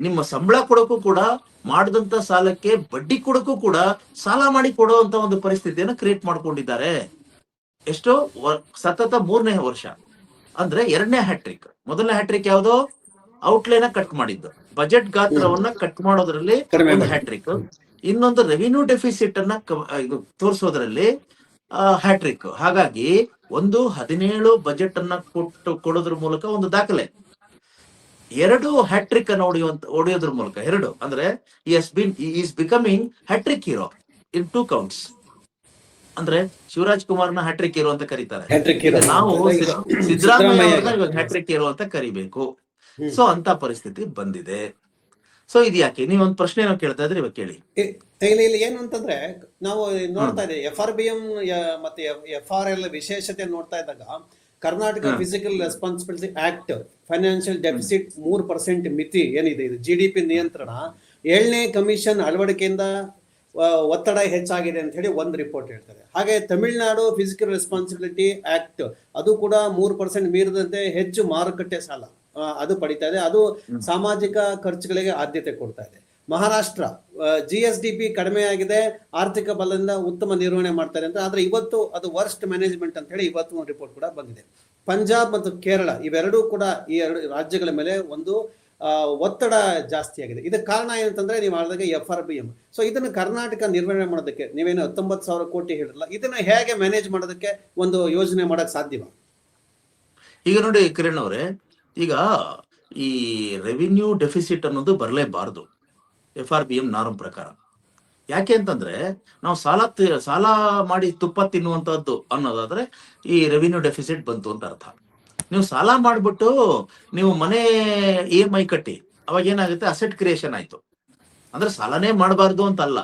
[SPEAKER 2] ನಿಮ್ಮ ಸಂಬಳ ಕೊಡಕ್ಕೂ ಕೂಡ, ಮಾಡಿದಂತ ಸಾಲಕ್ಕೆ ಬಡ್ಡಿ ಕೊಡಕ್ಕೂ ಕೂಡ ಸಾಲ ಮಾಡಿ ಕೊಡುವಂತ ಒಂದು ಪರಿಸ್ಥಿತಿಯನ್ನು ಕ್ರಿಯೇಟ್ ಮಾಡ್ಕೊಂಡಿದ್ದಾರೆ. ಎಷ್ಟೋ ಸತತ 3ನೇ ವರ್ಷ. ಅಂದ್ರೆ 2ನೇ ಹ್ಯಾಟ್ರಿಕ್. ಮೊದಲನೇ ಹ್ಯಾಟ್ರಿಕ್ ಯಾವ್ದು? ಔಟ್ಲೈನ್ ಕಟ್ ಮಾಡಿದ್ದು, ಬಜೆಟ್ ಗಾತ್ರವನ್ನ ಕಟ್ ಮಾಡೋದ್ರಲ್ಲಿ ಒಂದು ಹ್ಯಾಟ್ರಿಕ್. ಇನ್ನೊಂದು ರೆವಿನ್ಯೂ ಡೆಫಿಸಿಟ್ ಅನ್ನ ತೋರಿಸೋದ್ರಲ್ಲಿ ಹ್ಯಾಟ್ರಿಕ್. ಹಾಗಾಗಿ 17 ಬಜೆಟ್ ಅನ್ನ ಕೊಡೋದ್ರ ಮೂಲಕ ಒಂದು ದಾಖಲೆ. 2 ಹ್ಯಾಟ್ರಿಕ್ ಅನ್ನು ಹೊಡೆಯೋದ್ರ ಮೂಲಕ 2 ಅಂದ್ರೆ is becoming hat-trick hero in 2 counts. ಅಂದ್ರೆ ಶಿವರಾಜ್ ಕುಮಾರ್ನ ಹ್ಯಾಟ್ರಿಕ್ ಹೀರೋ ಅಂತ ಕರೀತಾರೆ, ನಾವು ಸಿದ್ದರಾಮಯ್ಯ ಇವಾಗ ಹ್ಯಾಟ್ರಿಕ್ ಹೀರೋ ಅಂತ ಕರಿಬೇಕು. ಸೊ ಅಂತ ಪರಿಸ್ಥಿತಿ ಬಂದಿದೆ. ಸೊ ಇದು ಯಾಕೆ? ನೀವೊಂದು ಪ್ರಶ್ನೆ ಏನೋ ಕೇಳ್ತಾ ಇದ್ರೆ ಇವಾಗ ಕೇಳಿ.
[SPEAKER 1] ಇಲ್ಲಿ ಏನು ಅಂತಂದ್ರೆ, ನಾವು ನೋಡ್ತಾ ಇದ್ದೇವೆ FRBM ಮತ್ತೆ FRL ವಿಶೇಷತೆ ನೋಡ್ತಾ ಇದ್ದಾಗ, Karnataka physical responsibility act financial deficit 3% ಮಿತಿ ಏನಿದೆ, ಇದು GDP ನಿಯಂತ್ರಣ 7ನೇ ಕಮಿಷನ್ ಅಳವಡಿಕೆಯಿಂದ ಒತ್ತಡ ಹೆಚ್ಚಾಗಿದೆ ಅಂತ ಹೇಳಿ ಒಂದು ರಿಪೋರ್ಟ್ ಹೇಳ್ತಾರೆ. ಹಾಗೆ ತಮಿಳುನಾಡು ಫಿಸಿಕಲ್ ರೆಸ್ಪಾನ್ಸಿಬಿಲಿಟಿ ಆಕ್ಟ್ ಅದು ಕೂಡ 3% ಮೀರಿದಂತೆ ಹೆಚ್ಚು ಮಾರುಕಟ್ಟೆ ಸಾಲ ಅದು ಪಡಿತಾ ಇದೆ, ಅದು ಸಾಮಾಜಿಕ ಖರ್ಚುಗಳಿಗೆ ಆದ್ಯತೆ ಕೊಡ್ತಾ ಇದೆ. ಮಹಾರಾಷ್ಟ್ರ GSDP ಕಡಿಮೆ ಆಗಿದೆ, ಆರ್ಥಿಕ ಬಲದಿಂದ ಉತ್ತಮ ನಿರ್ವಹಣೆ ಮಾಡ್ತಾರೆ ಅಂತ. ಆದ್ರೆ ಇವತ್ತು ಅದು ವರ್ಸ್ಟ್ ಮ್ಯಾನೇಜ್ಮೆಂಟ್ ಅಂತ ಹೇಳಿ ಇವತ್ತು ಒಂದು ರಿಪೋರ್ಟ್ ಕೂಡ ಬಂದಿದೆ. ಪಂಜಾಬ್ ಮತ್ತು ಕೇರಳ ಇವೆರಡೂ ಕೂಡ ಈ 2 ರಾಜ್ಯಗಳ ಮೇಲೆ ಒಂದು ಒತ್ತಡ ಜಾಸ್ತಿ ಆಗಿದೆ. ಇದಕ್ಕೆ ಕಾರಣ ಏನಂತಂದ್ರೆ, ನೀವು ಹೇಳಿದಾಗ FRBM. ಸೊ ಇದನ್ನು ಕರ್ನಾಟಕ ನಿರ್ವಹಣೆ ಮಾಡೋದಕ್ಕೆ ನೀವೇನು 19,000 ಕೋಟಿ ಹೇಳಿರಲ್ಲ, ಇದನ್ನ ಹೇಗೆ ಮ್ಯಾನೇಜ್ ಮಾಡೋದಕ್ಕೆ ಒಂದು ಯೋಜನೆ ಮಾಡಕ್ ಸಾಧ್ಯವಾ?
[SPEAKER 2] ಈಗ ನೋಡಿ ಕಿರಣ್ ಅವರೇ, ಈಗ ಈ ರೆವಿನ್ಯೂ ಡೆಫಿಸಿಟ್ ಅನ್ನೋದು ಬರಲೇಬಾರದು FRBM ನಾರ್ಮ್ ಪ್ರಕಾರ. ಯಾಕೆ ಅಂತಂದ್ರೆ, ನಾವು ಸಾಲ ಮಾಡಿ ತುಪ್ಪ ತಿನ್ನುವಂತದ್ದು ಅನ್ನೋದಾದ್ರೆ ಈ ರೆವಿನ್ಯೂ ಡೆಫಿಸಿಟ್ ಬಂತು ಅಂತ ಅರ್ಥ. ನೀವು ಸಾಲ ಮಾಡ್ಬಿಟ್ಟು ನೀವು ಮನೆ EMI ಕಟ್ಟಿ ಅವಾಗ ಏನಾಗುತ್ತೆ, ಅಸೆಟ್ ಕ್ರಿಯೇಷನ್ ಆಯ್ತು. ಅಂದ್ರೆ ಸಾಲನೇ ಮಾಡಬಾರ್ದು ಅಂತ ಅಲ್ಲ,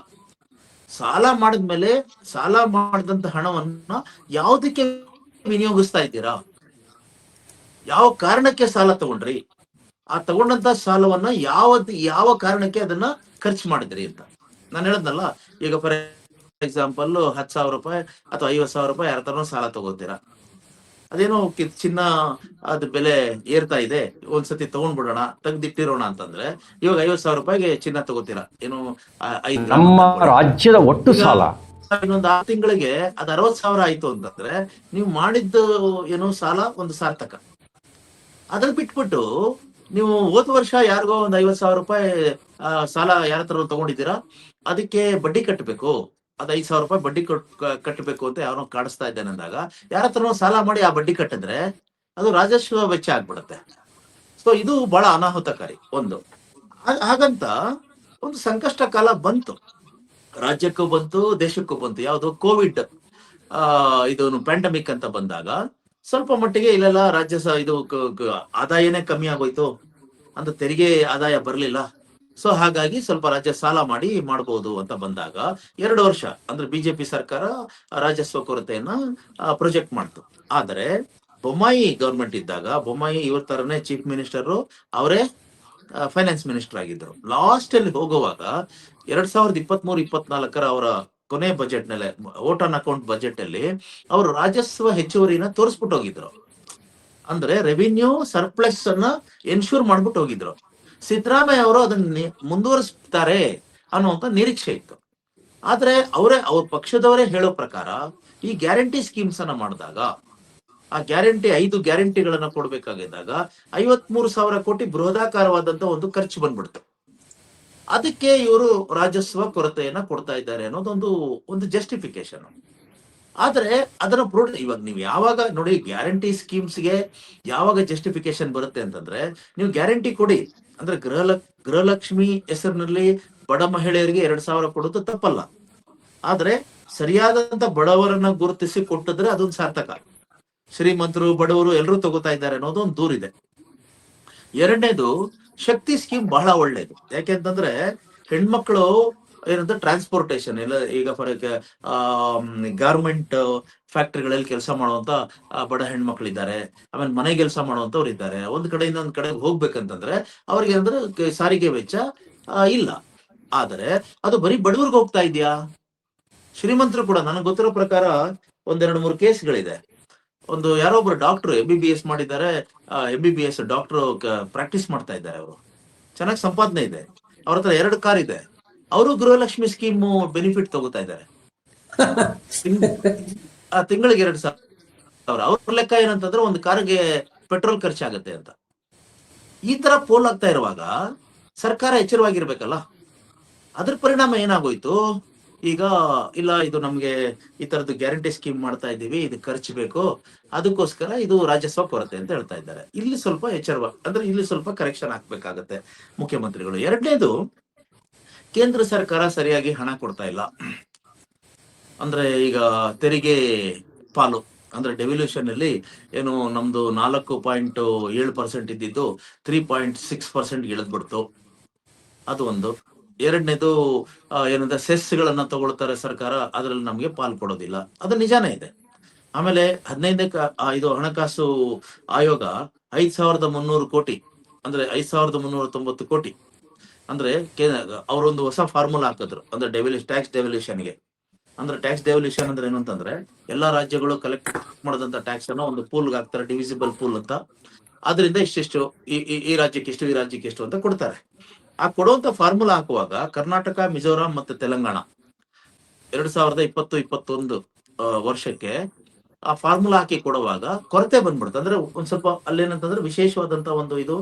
[SPEAKER 2] ಸಾಲ ಮಾಡಿದ್ಮೇಲೆ ಸಾಲ ಮಾಡಿದಂತ ಹಣವನ್ನ ಯಾವುದಕ್ಕೆ ವಿನಿಯೋಗಿಸ್ತಾ ಇದ್ದೀರಾ, ಯಾವ ಕಾರಣಕ್ಕೆ ಸಾಲ ತಗೊಂಡ್ರಿ, ಆ ತಗೊಂಡಂತ ಸಾಲವನ್ನ ಯಾವ ಕಾರಣಕ್ಕೆ ಅದನ್ನ ಖರ್ಚು ಮಾಡಿದ್ರಿ ಅಂತ. ನಾನು ಹೇಳದ್ನಲ್ಲ, ಈಗ ಫಾರ್ ಎಕ್ಸಾಂಪಲ್ 10,000 ರೂಪಾಯಿ ಅಥವಾ 50,000 ರೂಪಾಯಿ ಯಾರ ತರ ಸಾಲ ತಗೋತೀರಾ, ಅದೇನೋ ಚಿನ್ನ ಅದ್ ಬೆಲೆ ಏರ್ತಾ ಇದೆ, ಒಂದ್ಸತಿ ತಗೊಂಡ್ಬಿಡೋಣ ತೆಗ್ದಿಟ್ಟಿರೋಣ ಅಂತಂದ್ರೆ ಇವಾಗ 50,000 ರೂಪಾಯಿಗೆ ಚಿನ್ನ ತಗೋತೀರಾ, ಏನು
[SPEAKER 3] ನಮ್ಮ ರಾಜ್ಯದ ಒಟ್ಟು ಸಾಲ
[SPEAKER 2] ಇನ್ನೊಂದು 6 ತಿಂಗಳಿಗೆ ಅದ್ 60,000 ಆಯ್ತು ಅಂತಂದ್ರೆ ನೀವು ಮಾಡಿದ್ದು ಏನೋ ಸಾಲ ಒಂದು ಸಾರ್ಥಕ. ಅದ್ರಲ್ಲಿ ಬಿಟ್ಬಿಟ್ಟು ನೀವು ಹೋದ ವರ್ಷ ಯಾರಿಗೋ ಒಂದು 50,000 ರೂಪಾಯಿ ಸಾಲ ಯಾರ ಹತ್ರ ತಗೊಂಡಿದ್ದೀರಾ, ಅದಕ್ಕೆ ಬಡ್ಡಿ ಕಟ್ಟಬೇಕು, ಅದ್ 5,000 ರೂಪಾಯಿ ಬಡ್ಡಿ ಕಟ್ಟಬೇಕು ಅಂತ ಯಾವನೋ ಕಾಡಿಸ್ತಾ ಇದ್ದಾನೆ ಅಂದಾಗ ಯಾರ ಹತ್ರ ಸಾಲ ಮಾಡಿ ಆ ಬಡ್ಡಿ ಕಟ್ಟಿದ್ರೆ ಅದು ರಾಜಸ್ವ ವೆಚ್ಚ ಆಗ್ಬಿಡುತ್ತೆ. ಸೊ ಇದು ಬಹಳ ಅನಾಹುತಕಾರಿ. ಒಂದು ಹಾಗಂತ ಒಂದು ಸಂಕಷ್ಟ ಕಾಲ ಬಂತು, ರಾಜ್ಯಕ್ಕೂ ಬಂತು, ದೇಶಕ್ಕೂ ಬಂತು. ಯಾವುದು? ಕೋವಿಡ್ ಇದು ಪ್ಯಾಂಡಮಿಕ್ ಅಂತ ಬಂದಾಗ ಸ್ವಲ್ಪ ಮಟ್ಟಿಗೆ ಇಲ್ಲೆಲ್ಲ ರಾಜ್ಯ ಇದು ಆದಾಯನೇ ಕಮ್ಮಿ ಆಗೋಯ್ತು ಅಂತ, ತೆರಿಗೆ ಆದಾಯ ಬರ್ಲಿಲ್ಲ. ಸೊ ಹಾಗಾಗಿ ಸ್ವಲ್ಪ ರಾಜ್ಯ ಸಾಲ ಮಾಡಿ ಮಾಡಬಹುದು ಅಂತ ಬಂದಾಗ 2 ವರ್ಷ ಅಂದ್ರೆ ಬಿಜೆಪಿ ಸರ್ಕಾರ ರಾಜಸ್ವ ಕೊರತೆಯನ್ನ ಪ್ರೊಜೆಕ್ಟ್ ಮಾಡ್ತು. ಆದ್ರೆ ಬೊಮ್ಮಾಯಿ ಗವರ್ಮೆಂಟ್ ಇದ್ದಾಗ ಬೊಮ್ಮಾಯಿ ಇವ್ರ ತರನೇ ಚೀಫ್ ಮಿನಿಸ್ಟರ್, ಅವರೇ ಫೈನಾನ್ಸ್ ಮಿನಿಸ್ಟರ್ ಆಗಿದ್ರು. ಲಾಸ್ಟ್ ಅಲ್ಲಿ ಹೋಗುವಾಗ 2023-24 ಅವರ ಕೊನೆ ಬಜೆಟ್ ನಲ್ಲಿ, ವೋಟ್ ಆನ್ ಅಕೌಂಟ್ ಬಜೆಟ್ ಅಲ್ಲಿ ಅವರು ರಾಜಸ್ವ ಹೆಚ್ಚುವರಿನ ತೋರಿಸ್ಬಿಟ್ಟು ಹೋಗಿದ್ರು. ಅಂದ್ರೆ ರೆವಿನ್ಯೂ ಸರ್ಪ್ಲಸ್ ಅನ್ನ ಎನ್ಶೂರ್ ಮಾಡ್ಬಿಟ್ಟು ಹೋಗಿದ್ರು. ಸಿದ್ದರಾಮಯ್ಯ ಅವರು ಅದನ್ನ ಮುಂದುವರಿಸ್ತಾರೆ ಅನ್ನುವಂತ ನಿರೀಕ್ಷೆ ಇತ್ತು. ಆದ್ರೆ ಅವ್ರ ಪಕ್ಷದವರೇ ಹೇಳೋ ಪ್ರಕಾರ ಈ ಗ್ಯಾರಂಟಿ ಸ್ಕೀಮ್ಸ್ ಅನ್ನ ಮಾಡಿದಾಗ, ಆ 5 ಗ್ಯಾರಂಟಿಗಳನ್ನ ಕೊಡ್ಬೇಕಾಗಿದ್ದಾಗ 53,000 ಕೋಟಿ ಬೃಹದಾಕಾರವಾದಂತ ಒಂದು ಖರ್ಚು ಬಂದ್ಬಿಡ್ತು. ಅದಕ್ಕೆ ಇವರು ರಾಜಸ್ವ ಕೊರತೆಯನ್ನ ಕೊಡ್ತಾ ಇದ್ದಾರೆ ಅನ್ನೋದೊಂದು ಜಸ್ಟಿಫಿಕೇಶನ್. ಆದ್ರೆ ಅದನ್ನ ಇವಾಗ ನೀವು ಯಾವಾಗ ನೋಡಿ, ಗ್ಯಾರಂಟಿ ಸ್ಕೀಮ್ಸ್ಗೆ ಯಾವಾಗ ಜಸ್ಟಿಫಿಕೇಶನ್ ಬರುತ್ತೆ ಅಂತಂದ್ರೆ, ನೀವು ಗ್ಯಾರಂಟಿ ಕೊಡಿ ಅಂದ್ರೆ ಗೃಹಲಕ್ಷ್ಮಿ ಹೆಸರಿನಲ್ಲಿ ಬಡ ಮಹಿಳೆಯರಿಗೆ 2,000 ಕೊಡೋದು ತಪ್ಪಲ್ಲ. ಆದ್ರೆ ಸರಿಯಾದಂತ ಬಡವರನ್ನ ಗುರುತಿಸಿ ಕೊಟ್ಟಿದ್ರೆ ಅದೊಂದು ಸಾರ್ಥಕ. ಶ್ರೀಮಂತರು ಬಡವರು ಎಲ್ಲರೂ ತಗೋತಾ ಇದ್ದಾರೆ ಅನ್ನೋದು ಒಂದು ದೂರಿದೆ. ಎರಡನೇದು, ಶಕ್ತಿ ಸ್ಕೀಮ್ ಬಹಳ ಒಳ್ಳೇದು. ಯಾಕೆಂತಂದ್ರೆ ಹೆಣ್ಮಕ್ಳು ಏನಂತ ಟ್ರಾನ್ಸ್ಪೋರ್ಟೇಶನ್ ಎಲ್ಲ, ಈಗ ಫಾರ್ ಗಾರ್ಮೆಂಟ್ ಫ್ಯಾಕ್ಟ್ರಿಗಳಲ್ಲಿ ಕೆಲಸ ಮಾಡುವಂತ ಬಡ ಹೆಣ್ಮಕ್ಳಿದ್ದಾರೆ, ಆಮೇಲೆ ಮನೆ ಕೆಲಸ ಮಾಡುವಂತವ್ರು ಇದ್ದಾರೆ. ಒಂದ್ ಕಡೆಯಿಂದ ಒಂದ್ ಕಡೆ ಹೋಗ್ಬೇಕಂತಂದ್ರೆ ಅವ್ರಿಗೆ ಅಂದ್ರೆ ಸಾರಿಗೆ ವೆಚ್ಚ ಇಲ್ಲ. ಆದರೆ ಅದು ಬರೀ ಬಡವರ್ಗೆ ಹೋಗ್ತಾ ಇದೆಯಾ? ಶ್ರೀಮಂತರು ಕೂಡ, ನನಗೆ ಗೊತ್ತಿರೋ ಪ್ರಕಾರ 1-2-3 ಕೇಸ್ಗಳಿದೆ. ಒಂದು ಯಾರೋ ಒಬ್ರು ಡಾಕ್ಟರ್ MBBS ಮಾಡಿದ್ದಾರೆ, MBBS ಡಾಕ್ಟರ್ ಪ್ರಾಕ್ಟೀಸ್ ಮಾಡ್ತಾ ಇದ್ದಾರೆ. ಅವರು ಚೆನ್ನಾಗಿ ಸಂಪಾದನೆ ಇದೆ, ಅವ್ರ ಹತ್ರ 2 ಕಾರ್ ಇದೆ. ಅವರು ಗೃಹಲಕ್ಷ್ಮಿ ಸ್ಕೀಮ್ ಬೆನಿಫಿಟ್ ತಗೋತಾ ಇದ್ದಾರೆ. ತಿಂಗಳಿಗೆ 2,000. ಅವ್ರ ಲೆಕ್ಕ ಏನಂತಂದ್ರೆ ಒಂದು ಕಾರ್ಗೆ ಪೆಟ್ರೋಲ್ ಖರ್ಚಾಗತ್ತೆ ಅಂತ. ಈ ತರ ಪೋಲ್ ಆಗ್ತಾ ಇರುವಾಗ ಸರ್ಕಾರ ಎಚ್ಚರವಾಗಿರ್ಬೇಕಲ್ಲ. ಅದ್ರ ಪರಿಣಾಮ ಏನಾಗೋಯ್ತು, ಈಗ ಇಲ್ಲ ಇದು ನಮ್ಗೆ ಈ ತರದ್ದು ಗ್ಯಾರಂಟಿ ಸ್ಕೀಮ್ ಮಾಡ್ತಾ ಇದ್ದೀವಿ, ಇದು ಖರ್ಚು ಬೇಕು, ಅದಕ್ಕೋಸ್ಕರ ಇದು ರಾಜಸ್ವ ಕೊರತೆ ಅಂತ ಹೇಳ್ತಾ ಇದ್ದಾರೆ. ಇಲ್ಲಿ ಸ್ವಲ್ಪ ಅಂದ್ರೆ ಇಲ್ಲಿ ಸ್ವಲ್ಪ ಕರೆಕ್ಷನ್ ಹಾಕ್ಬೇಕಾಗತ್ತೆ ಮುಖ್ಯಮಂತ್ರಿಗಳು. ಎರಡನೇದು, ಕೇಂದ್ರ ಸರ್ಕಾರ ಸರಿಯಾಗಿ ಹಣ ಕೊಡ್ತಾ ಇಲ್ಲ. ಅಂದ್ರೆ ಈಗ ತೆರಿಗೆ ಪಾಲು ಅಂದ್ರೆ ಡೆವ್ಲ್ಯೂಷನ್ ಅಲ್ಲಿ ಏನು ನಮ್ದು 4.7% ಇದ್ದಿದ್ದು 3.6% ಇಳಿದ್ಬಿಡ್ತು. ಅದು ಒಂದು. ಎರಡನೇದು ಏನಂದ್ರೆ ಸೆಸ್ ಗಳನ್ನ ತಗೊಳ್ತಾರೆ ಸರ್ಕಾರ, ಅದ್ರಲ್ಲಿ ನಮ್ಗೆ ಪಾಲ್ ಕೊಡೋದಿಲ್ಲ. ಅದು ನಿಜಾನೇ ಇದೆ. ಆಮೇಲೆ 15ಕ್ಕೆ ಇದು ಹಣಕಾಸು ಆಯೋಗ 5,300 ಕೋಟಿ ಅಂದ್ರೆ 5,390 ಕೋಟಿ ಅಂದ್ರೆ ಅವರೊಂದು ಹೊಸ ಫಾರ್ಮುಲಾ ಹಾಕಿದ್ರು. ಅಂದ್ರೆ ಟ್ಯಾಕ್ಸ್ ಡೆವಲ್ಯೂಷನ್ಗೆ. ಅಂದ್ರೆ ಟ್ಯಾಕ್ಸ್ ಡೆವಲ್ಯೂಷನ್ ಅಂದ್ರೆ ಏನು ಅಂತಂದ್ರೆ, ಎಲ್ಲಾ ರಾಜ್ಯಗಳು ಕಲೆಕ್ಟ್ ಮಾಡದಂತ ಟ್ಯಾಕ್ಸ್ ಅನ್ನ ಒಂದು ಪೂಲ್ಗೆ ಹಾಕ್ತಾರೆ, ಡಿವಿಸಿಬಲ್ ಪೂಲ್ ಅಂತ. ಅದರಿಂದ ಇಷ್ಟಿಷ್ಟು ಈ ರಾಜ್ಯಕ್ಕೆ ಇಷ್ಟು, ಈ ರಾಜ್ಯಕ್ಕೆ ಇಷ್ಟು ಅಂತ ಕೊಡ್ತಾರೆ. ಆ ಕೊಡುವಂತ ಫಾರ್ಮುಲಾ ಹಾಕುವಾಗ ಕರ್ನಾಟಕ, ಮಿಜೋರಾಂ ಮತ್ತೆ ತೆಲಂಗಾಣ 2020-21 ವರ್ಷಕ್ಕೆ ಆ ಫಾರ್ಮುಲಾ ಹಾಕಿ ಕೊಡುವಾಗ ಕೊರತೆ ಬಂದ್ಬಿಡುತ್ತೆ. ಅಂದ್ರೆ ಒಂದ್ ಸ್ವಲ್ಪ ಅಲ್ಲೇನಂತಂದ್ರೆ ವಿಶೇಷವಾದಂತ ಒಂದು ಇದು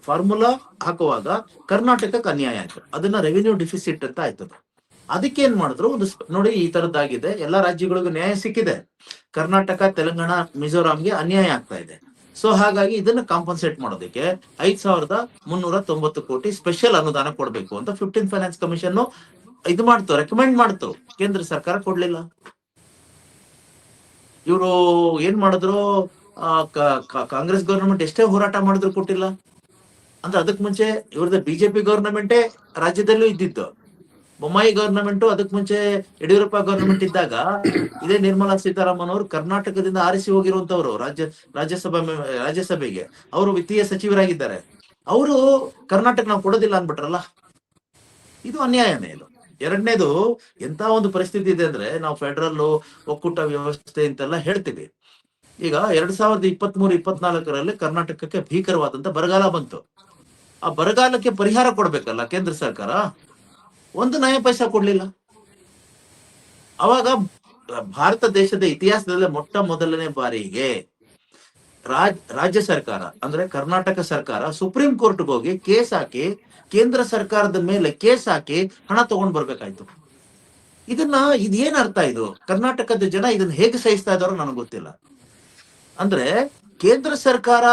[SPEAKER 2] ಫಾರ್ಮುಲಾ ಹಾಕುವಾಗ ಕರ್ನಾಟಕಕ್ಕೆ ಅನ್ಯಾಯ ಆಯ್ತು. ಅದನ್ನ ರೆವಿನ್ಯೂ ಡಿಫಿಸಿಟ್ ಅಂತ ಆಯ್ತದ. ಅದಕ್ಕೆ ಏನ್ ಮಾಡಿದ್ರು, ನೋಡಿ ಈ ತರದ್ದಾಗಿದೆ, ಎಲ್ಲಾ ರಾಜ್ಯಗಳಿಗೂ ನ್ಯಾಯ ಸಿಕ್ಕಿದೆ, ಕರ್ನಾಟಕ, ತೆಲಂಗಾಣ, ಮಿಜೋರಾಂಗೆ ಅನ್ಯಾಯ ಆಗ್ತಾ ಇದೆ. ಸೊ ಹಾಗಾಗಿ ಇದನ್ನ ಕಾಂಪನ್ಸೇಟ್ ಮಾಡೋದಕ್ಕೆ 5,390 ಕೋಟಿ ಸ್ಪೆಷಲ್ ಅನುದಾನ ಕೊಡ್ಬೇಕು ಅಂತ 15th ಫೈನಾನ್ಸ್ ಕಮಿಷನ್ ಇದು ಮಾಡ್ತು, ರೆಕಮೆಂಡ್ ಮಾಡ್ತು. ಕೇಂದ್ರ ಸರ್ಕಾರ ಕೊಡ್ಲಿಲ್ಲ. ಇವರು ಏನ್ ಮಾಡಿದ್ರು, ಕಾಂಗ್ರೆಸ್ ಗವರ್ನಮೆಂಟ್ ಎಷ್ಟೇ ಹೋರಾಟ ಮಾಡಿದ್ರು ಕೊಟ್ಟಿಲ್ಲ. ಅಂದ್ರೆ ಅದಕ್ ಮುಂಚೆ ಇವ್ರದ್ದು ಬಿಜೆಪಿ ಗವರ್ನಮೆಂಟೇ ರಾಜ್ಯದಲ್ಲೂ ಇದ್ದಿತ್ತು. ಬೊಮ್ಮಾಯಿ ಗವರ್ನಮೆಂಟ್, ಅದಕ್ ಮುಂಚೆ ಯಡಿಯೂರಪ್ಪ ಗವರ್ನಮೆಂಟ್ ಇದ್ದಾಗ ಇದೇ ನಿರ್ಮಲಾ ಸೀತಾರಾಮನ್ ಅವರು ಕರ್ನಾಟಕದಿಂದ ಆರಿಸಿ ಹೋಗಿರುವಂತವ್ರು ರಾಜ್ಯಸಭೆಗೆ. ಅವರು ವಿತ್ತೀಯ ಸಚಿವರಾಗಿದ್ದಾರೆ. ಅವರು ಕರ್ನಾಟಕ ನಾವು ಕೊಡೋದಿಲ್ಲ ಅಂದ್ಬಿಟ್ರಲ್ಲ, ಇದು ಅನ್ಯಾಯನೇ. ಇದು ಎರಡನೇದು, ಎಂತ ಒಂದು ಪರಿಸ್ಥಿತಿ ಇದೆ ಅಂದ್ರೆ, ನಾವು ಫೆಡರಲ್ ಒಕ್ಕೂಟ ವ್ಯವಸ್ಥೆ ಅಂತೆಲ್ಲ ಹೇಳ್ತೀವಿ. ಈಗ 2023-24 ಕರ್ನಾಟಕಕ್ಕೆ ಭೀಕರವಾದಂತ ಬರಗಾಲ ಬಂತು. ಆ ಬರಗಾಲಕ್ಕೆ ಪರಿಹಾರ ಕೊಡ್ಬೇಕಲ್ಲ ಕೇಂದ್ರ ಸರ್ಕಾರ, 1 ನಯ ಪೈಸಾ ಕೊಡ್ಲಿಲ್ಲ. ಅವಾಗ ಭಾರತ ದೇಶದ ಇತಿಹಾಸದಲ್ಲೇ ಮೊದಲನೇ ಬಾರಿಗೆ ರಾಜ್ಯ ಸರ್ಕಾರ ಅಂದ್ರೆ ಕರ್ನಾಟಕ ಸರ್ಕಾರ ಸುಪ್ರೀಂ ಕೋರ್ಟ್ಗೆ ಹೋಗಿ ಕೇಸ್ ಹಾಕಿ, ಕೇಂದ್ರ ಸರ್ಕಾರದ ಮೇಲೆ ಕೇಸ್ ಹಾಕಿ ಹಣ ತಗೊಂಡ್ ಬರ್ಬೇಕಾಯ್ತು. ಇದೇನ್ ಅರ್ಥ? ಇದು ಕರ್ನಾಟಕದ ಜನ ಇದನ್ನ ಹೇಗೆ ಸಹಿಸ್ತಾ ಇದಾರೋ ನನಗೆ ಗೊತ್ತಿಲ್ಲ. ಅಂದ್ರೆ ಕೇಂದ್ರ ಸರ್ಕಾರ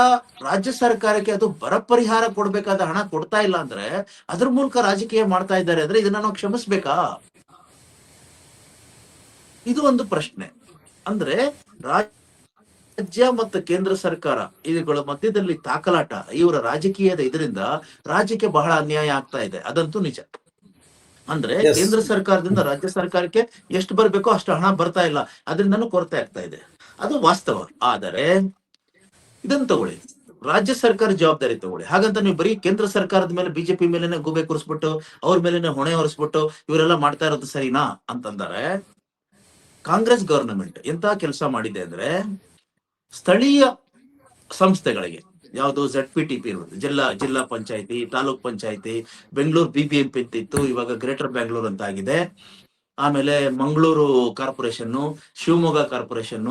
[SPEAKER 2] ರಾಜ್ಯ ಸರ್ಕಾರಕ್ಕೆ ಅದು ಬರ ಪರಿಹಾರ ಕೊಡ್ಬೇಕಾದ ಹಣ ಕೊಡ್ತಾ ಇಲ್ಲ ಅಂದ್ರೆ ಅದ್ರ ಮೂಲಕ ರಾಜಕೀಯ ಮಾಡ್ತಾ ಇದ್ದಾರೆ ಅಂದ್ರೆ ಇದನ್ನ ನಾವು ಕ್ಷಮಿಸ್ಬೇಕಾ? ಇದು ಒಂದು ಪ್ರಶ್ನೆ. ಅಂದ್ರೆ ರಾಜ್ಯ ಮತ್ತು ಕೇಂದ್ರ ಸರ್ಕಾರ ಇವುಗಳ ಮಧ್ಯದಲ್ಲಿ ತಾಕಲಾಟ, ಇವರ ರಾಜಕೀಯದ ಇದರಿಂದ ರಾಜ್ಯಕ್ಕೆ ಬಹಳ ಅನ್ಯಾಯ ಆಗ್ತಾ ಇದೆ. ಅದಂತೂ ನಿಜ. ಅಂದ್ರೆ ಕೇಂದ್ರ ಸರ್ಕಾರದಿಂದ ರಾಜ್ಯ ಸರ್ಕಾರಕ್ಕೆ ಎಷ್ಟು ಬರ್ಬೇಕೋ ಅಷ್ಟು ಹಣ ಬರ್ತಾ ಇಲ್ಲ, ಅದರಿಂದನೂ ಕೊರತೆ ಆಗ್ತಾ ಇದೆ. ಅದು ವಾಸ್ತವ. ಆದರೆ ಇದನ್ನ ತಗೊಳ್ಳಿ, ರಾಜ್ಯ ಸರ್ಕಾರ ಜವಾಬ್ದಾರಿ ತಗೊಳ್ಳಿ. ಹಾಗಂತ ನೀವು ಬರೀ ಕೇಂದ್ರ ಸರ್ಕಾರದ ಮೇಲೆ ಬಿಜೆಪಿ ಮೇಲೆನೆ ಗೂಬೆ ಕೂರಿಸ್ಬಿಟ್ಟು ಅವ್ರ ಮೇಲೆನೆ ಹೊಣೆ ಹೊರಿಸ್ಬಿಟ್ಟು ಇವರೆಲ್ಲ ಮಾಡ್ತಾ ಇರೋದು ಸರಿನಾ ಅಂತಂದರೆ, ಕಾಂಗ್ರೆಸ್ ಗವರ್ನಮೆಂಟ್ ಎಂತ ಕೆಲಸ ಮಾಡಿದೆ ಅಂದ್ರೆ, ಸ್ಥಳೀಯ ಸಂಸ್ಥೆಗಳಿಗೆ ಯಾವುದು ZPTP ಇರೋದು, ಜಿಲ್ಲಾ ಪಂಚಾಯತಿ, ತಾಲೂಕ್ ಪಂಚಾಯತಿ, ಬೆಂಗಳೂರು BBMP ಇತ್ತು, ಇವಾಗ ಗ್ರೇಟರ್ ಬ್ಯಾಂಗ್ಳೂರ್ ಅಂತ ಆಗಿದೆ. ಆಮೇಲೆ Mangaluru corporation, Shivamogga corporation,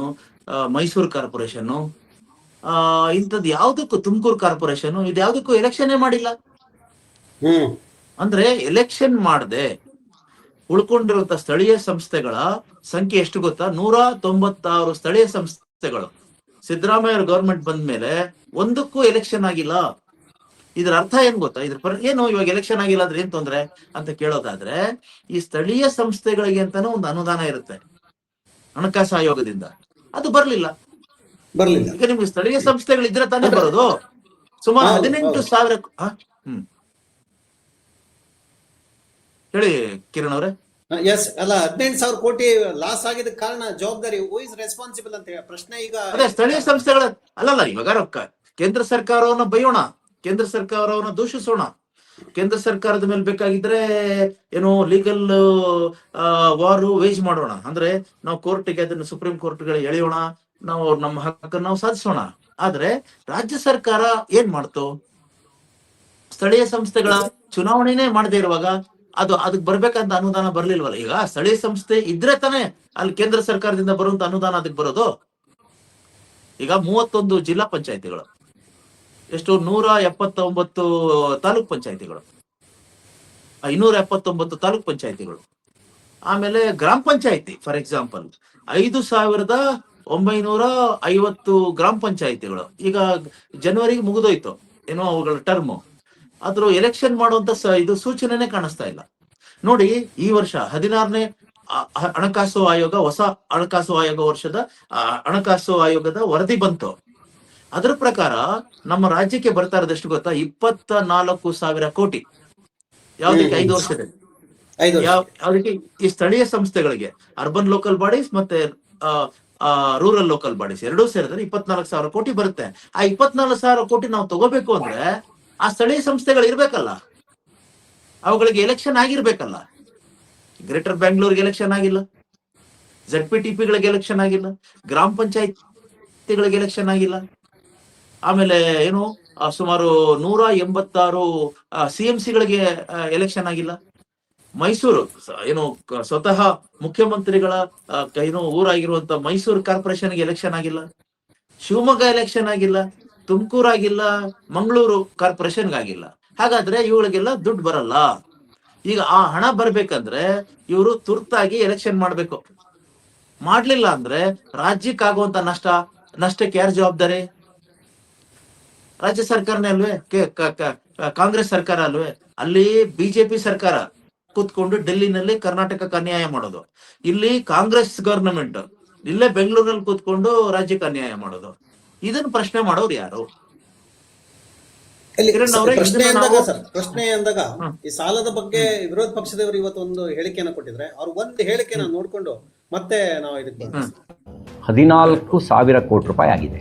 [SPEAKER 2] Mysuru corporation, ಇಂಥದ್ದು ಯಾವ್ದಕ್ಕೂ, ತುಮಕೂರು ಕಾರ್ಪೊರೇಷನ್, ಇದ್ಯಾವ್ದಕ್ಕೂ ಎಲೆಕ್ಷನ್ ಮಾಡಿಲ್ಲ. ಅಂದ್ರೆ ಎಲೆಕ್ಷನ್ ಮಾಡದೆ ಉಳ್ಕೊಂಡಿರುವಂತ ಸ್ಥಳೀಯ ಸಂಸ್ಥೆಗಳ ಸಂಖ್ಯೆ ಎಷ್ಟು ಗೊತ್ತಾ? 196 ಸ್ಥಳೀಯ ಸಂಸ್ಥೆಗಳು. ಸಿದ್ದರಾಮಯ್ಯ ಗವರ್ಮೆಂಟ್ ಬಂದ ಮೇಲೆ ಒಂದಕ್ಕೂ ಎಲೆಕ್ಷನ್ ಆಗಿಲ್ಲ. ಇದ್ರ ಅರ್ಥ ಏನ್ ಗೊತ್ತಾ? ಏನು ಇವಾಗ ಎಲೆಕ್ಷನ್ ಆಗಿಲ್ಲ ಅಂದ್ರೆ ಏನ್ ತೊಂದ್ರೆ ಅಂತ ಕೇಳೋದಾದ್ರೆ, ಈ ಸ್ಥಳೀಯ ಸಂಸ್ಥೆಗಳಿಗೆ ಅಂತಾನು ಒಂದು ಅನುದಾನ ಇರುತ್ತೆ ಹಣಕಾಸು ಆಯೋಗದಿಂದ, ಅದು ಬರ್ಲಿಲ್ಲ. ಈಗ ನಿಮ್ಗೆ ಸ್ಥಳೀಯ ಸಂಸ್ಥೆಗಳು ಇದ್ರೆ ತಾನೇ ಬರೋದು. ಸುಮಾರು 18,000. ಹೇಳಿ ಕಿರಣ್ ಅವ್ರೆ.
[SPEAKER 1] ಎಸ್, ಅಲ್ಲ 18,000 ಕೋಟಿ ಲಾಸ್ ಆಗಿದ ಕಾರಣ ಜವಾಬ್ದಾರಿ ಹೂ ಇಸ್ ರೆಸ್ಪಾನ್ಸಿಬಲ್ ಅಂತ ಹೇಳಿ ಪ್ರಶ್ನೆ. ಈಗ
[SPEAKER 2] ಅದೇ ಸ್ಥಳೀಯ ಸಂಸ್ಥೆಗಳ ಅಲ್ಲಲ್ಲ, ಇವಾಗ ರೊಕ್ಕ ಕೇಂದ್ರ ಸರ್ಕಾರವನ್ನ ಬೈಯೋಣ, ಕೇಂದ್ರ ಸರ್ಕಾರವನ್ನ ದೂಷಿಸೋಣ, ಕೇಂದ್ರ ಸರ್ಕಾರದ ಮೇಲೆ ಬೇಕಾಗಿದ್ರೆ ಏನೋ ಲೀಗಲ್ ವಾರ್ ವೇಜ್ ಮಾಡೋಣ, ಅಂದ್ರೆ ನಾವು ಕೋರ್ಟ್ಗೆ ಅದನ್ನ ಸುಪ್ರೀಂ ಕೋರ್ಟ್ಗೆ ಎಳೆಯೋಣ, ನಾವು ನಮ್ಮ ಹಕ್ಕನ್ನು ನಾವು ಸಾಧಿಸೋಣ. ಆದ್ರೆ ರಾಜ್ಯ ಸರ್ಕಾರ ಏನ್ ಮಾಡ್ತು? ಸ್ಥಳೀಯ ಸಂಸ್ಥೆಗಳ ಚುನಾವಣೆನೇ ಮಾಡದೇ ಇರುವಾಗ ಅದಕ್ಕೆ ಬರ್ಬೇಕಂತ ಅನುದಾನ ಬರ್ಲಿಲ್ವಲ್ಲ. ಈಗ ಸ್ಥಳೀಯ ಸಂಸ್ಥೆ ಇದ್ರೆ ತಾನೇ ಅಲ್ಲಿ ಕೇಂದ್ರ ಸರ್ಕಾರದಿಂದ ಬರುವಂತ ಅನುದಾನ ಅದಕ್ಕೆ ಬರೋದು. ಈಗ 31 ಜಿಲ್ಲಾ ಪಂಚಾಯತಿಗಳು, ಎಷ್ಟು 179 ತಾಲೂಕ್ ಪಂಚಾಯತಿಗಳು, 579 ತಾಲೂಕ್ ಪಂಚಾಯತಿಗಳು, ಆಮೇಲೆ ಗ್ರಾಮ ಪಂಚಾಯತಿ ಫಾರ್ ಎಕ್ಸಾಂಪಲ್ 5,950 ಗ್ರಾಮ ಪಂಚಾಯತಿಗಳು. ಈಗ ಜನವರಿಗೆ ಮುಗಿದೋಯ್ತು ಏನೋ ಅವುಗಳ ಟರ್ಮ್, ಆದ್ರೂ ಎಲೆಕ್ಷನ್ ಮಾಡುವಂತ ಇದು ಸೂಚನೆನೇ ಕಾಣಿಸ್ತಾ ಇಲ್ಲ. ನೋಡಿ, ಈ ವರ್ಷ 16ನೇ ಹಣಕಾಸು ಆಯೋಗ, ಹೊಸ ಹಣಕಾಸು ಆಯೋಗ ವರ್ಷದ ಹಣಕಾಸು ಆಯೋಗದ ವರದಿ ಬಂತು. ಅದರ ಪ್ರಕಾರ ನಮ್ಮ ರಾಜ್ಯಕ್ಕೆ ಬರ್ತಾ ಇರೋದೆಷ್ಟು ಗೊತ್ತಾ? 24,000 ಕೋಟಿ. ಯಾವ್ದಕ್ಕೆ? 5 ವರ್ಷದಲ್ಲಿ. ಯಾವ್ದಕ್ಕೆ? ಈ ಸ್ಥಳೀಯ ಸಂಸ್ಥೆಗಳಿಗೆ, ಅರ್ಬನ್ ಲೋಕಲ್ ಬಾಡೀಸ್ ಮತ್ತೆ ರೂರಲ್ ಲೋಕಲ್ ಬಾಡೀಸ್ ಎರಡೂ ಸೇರಿದ್ರೆ 24,000 ಕೋಟಿ ಬರುತ್ತೆ. ಆ 24,000 ಕೋಟಿ ನಾವು ತಗೋಬೇಕು ಅಂದ್ರೆ ಆ ಸ್ಥಳೀಯ ಸಂಸ್ಥೆಗಳು ಇರ್ಬೇಕಲ್ಲ, ಅವುಗಳಿಗೆ ಎಲೆಕ್ಷನ್ ಆಗಿರ್ಬೇಕಲ್ಲ. ಗ್ರೇಟರ್ ಬ್ಯಾಂಗ್ಳೂರ್ಗೆ ಎಲೆಕ್ಷನ್ ಆಗಿಲ್ಲ, ZPTPಗಳಿಗೆ ಎಲೆಕ್ಷನ್ ಆಗಿಲ್ಲ, ಗ್ರಾಮ ಪಂಚಾಯತಿಗಳಿಗೆ ಎಲೆಕ್ಷನ್ ಆಗಿಲ್ಲ, ಆಮೇಲೆ ಏನು ಸುಮಾರು 186 CMCಗಳಿಗೆ ಎಲೆಕ್ಷನ್ ಆಗಿಲ್ಲ. ಮೈಸೂರು ಏನು ಸ್ವತಃ ಮುಖ್ಯಮಂತ್ರಿಗಳ ಏನು ಊರಾಗಿರುವಂತ ಮೈಸೂರು ಕಾರ್ಪೊರೇಷನ್ಗೆ ಎಲೆಕ್ಷನ್ ಆಗಿಲ್ಲ, ಶಿವಮೊಗ್ಗ ಎಲೆಕ್ಷನ್ ಆಗಿಲ್ಲ, ತುಮಕೂರು ಆಗಿಲ್ಲ, ಮಂಗಳೂರು ಕಾರ್ಪೊರೇಷನ್ಗೆ ಆಗಿಲ್ಲ. ಹಾಗಾದ್ರೆ ಇವುಗಳಿಗೆಲ್ಲ ದುಡ್ಡು ಬರಲ್ಲ. ಈಗ ಆ ಹಣ ಬರ್ಬೇಕಂದ್ರೆ ಇವರು ತುರ್ತಾಗಿ ಎಲೆಕ್ಷನ್ ಮಾಡ್ಬೇಕು. ಮಾಡ್ಲಿಲ್ಲ ಅಂದ್ರೆ ರಾಜ್ಯಕ್ಕಾಗುವಂತ ನಷ್ಟಕ್ಕೆ ಯಾರು ಜವಾಬ್ದಾರಿ? ರಾಜ್ಯ ಸರ್ಕಾರನೇ ಅಲ್ವೇ? ಕಾಂಗ್ರೆಸ್ ಸರ್ಕಾರ ಅಲ್ವೇ? ಅಲ್ಲಿ ಬಿಜೆಪಿ ಸರ್ಕಾರ ಕೂತ್ಕೊಂಡು ಡೆಲ್ಲಿನಲ್ಲಿ ಕರ್ನಾಟಕಕ್ಕೆ ಅನ್ಯಾಯ ಮಾಡೋದು, ಇಲ್ಲಿ ಕಾಂಗ್ರೆಸ್ ಗವರ್ನಮೆಂಟ್ ಇಲ್ಲೇ ಬೆಂಗಳೂರಲ್ಲಿ ಕೂತ್ಕೊಂಡು ರಾಜ್ಯಕ್ಕೆ ಅನ್ಯಾಯ ಮಾಡೋದು. ಇದನ್ನ ಪ್ರಶ್ನೆ ಮಾಡೋರು ಯಾರು?
[SPEAKER 1] ಪ್ರಶ್ನೆ ಅಂದಾಗ ಈ ಸಾಲದ ಬಗ್ಗೆ ವಿರೋಧ ಪಕ್ಷದವರು ಇವತ್ತು ಒಂದು ಹೇಳಿಕೆಯನ್ನು ಕೊಟ್ಟಿದ್ರೆ, ಅವ್ರು ಒಂದು ಹೇಳಿಕೆನ ನೋಡ್ಕೊಂಡು ಮತ್ತೆ ನಾವು ಇದಕ್ಕೆ
[SPEAKER 3] 14,000 ಕೋಟಿ ರೂಪಾಯಿ ಆಗಿದೆ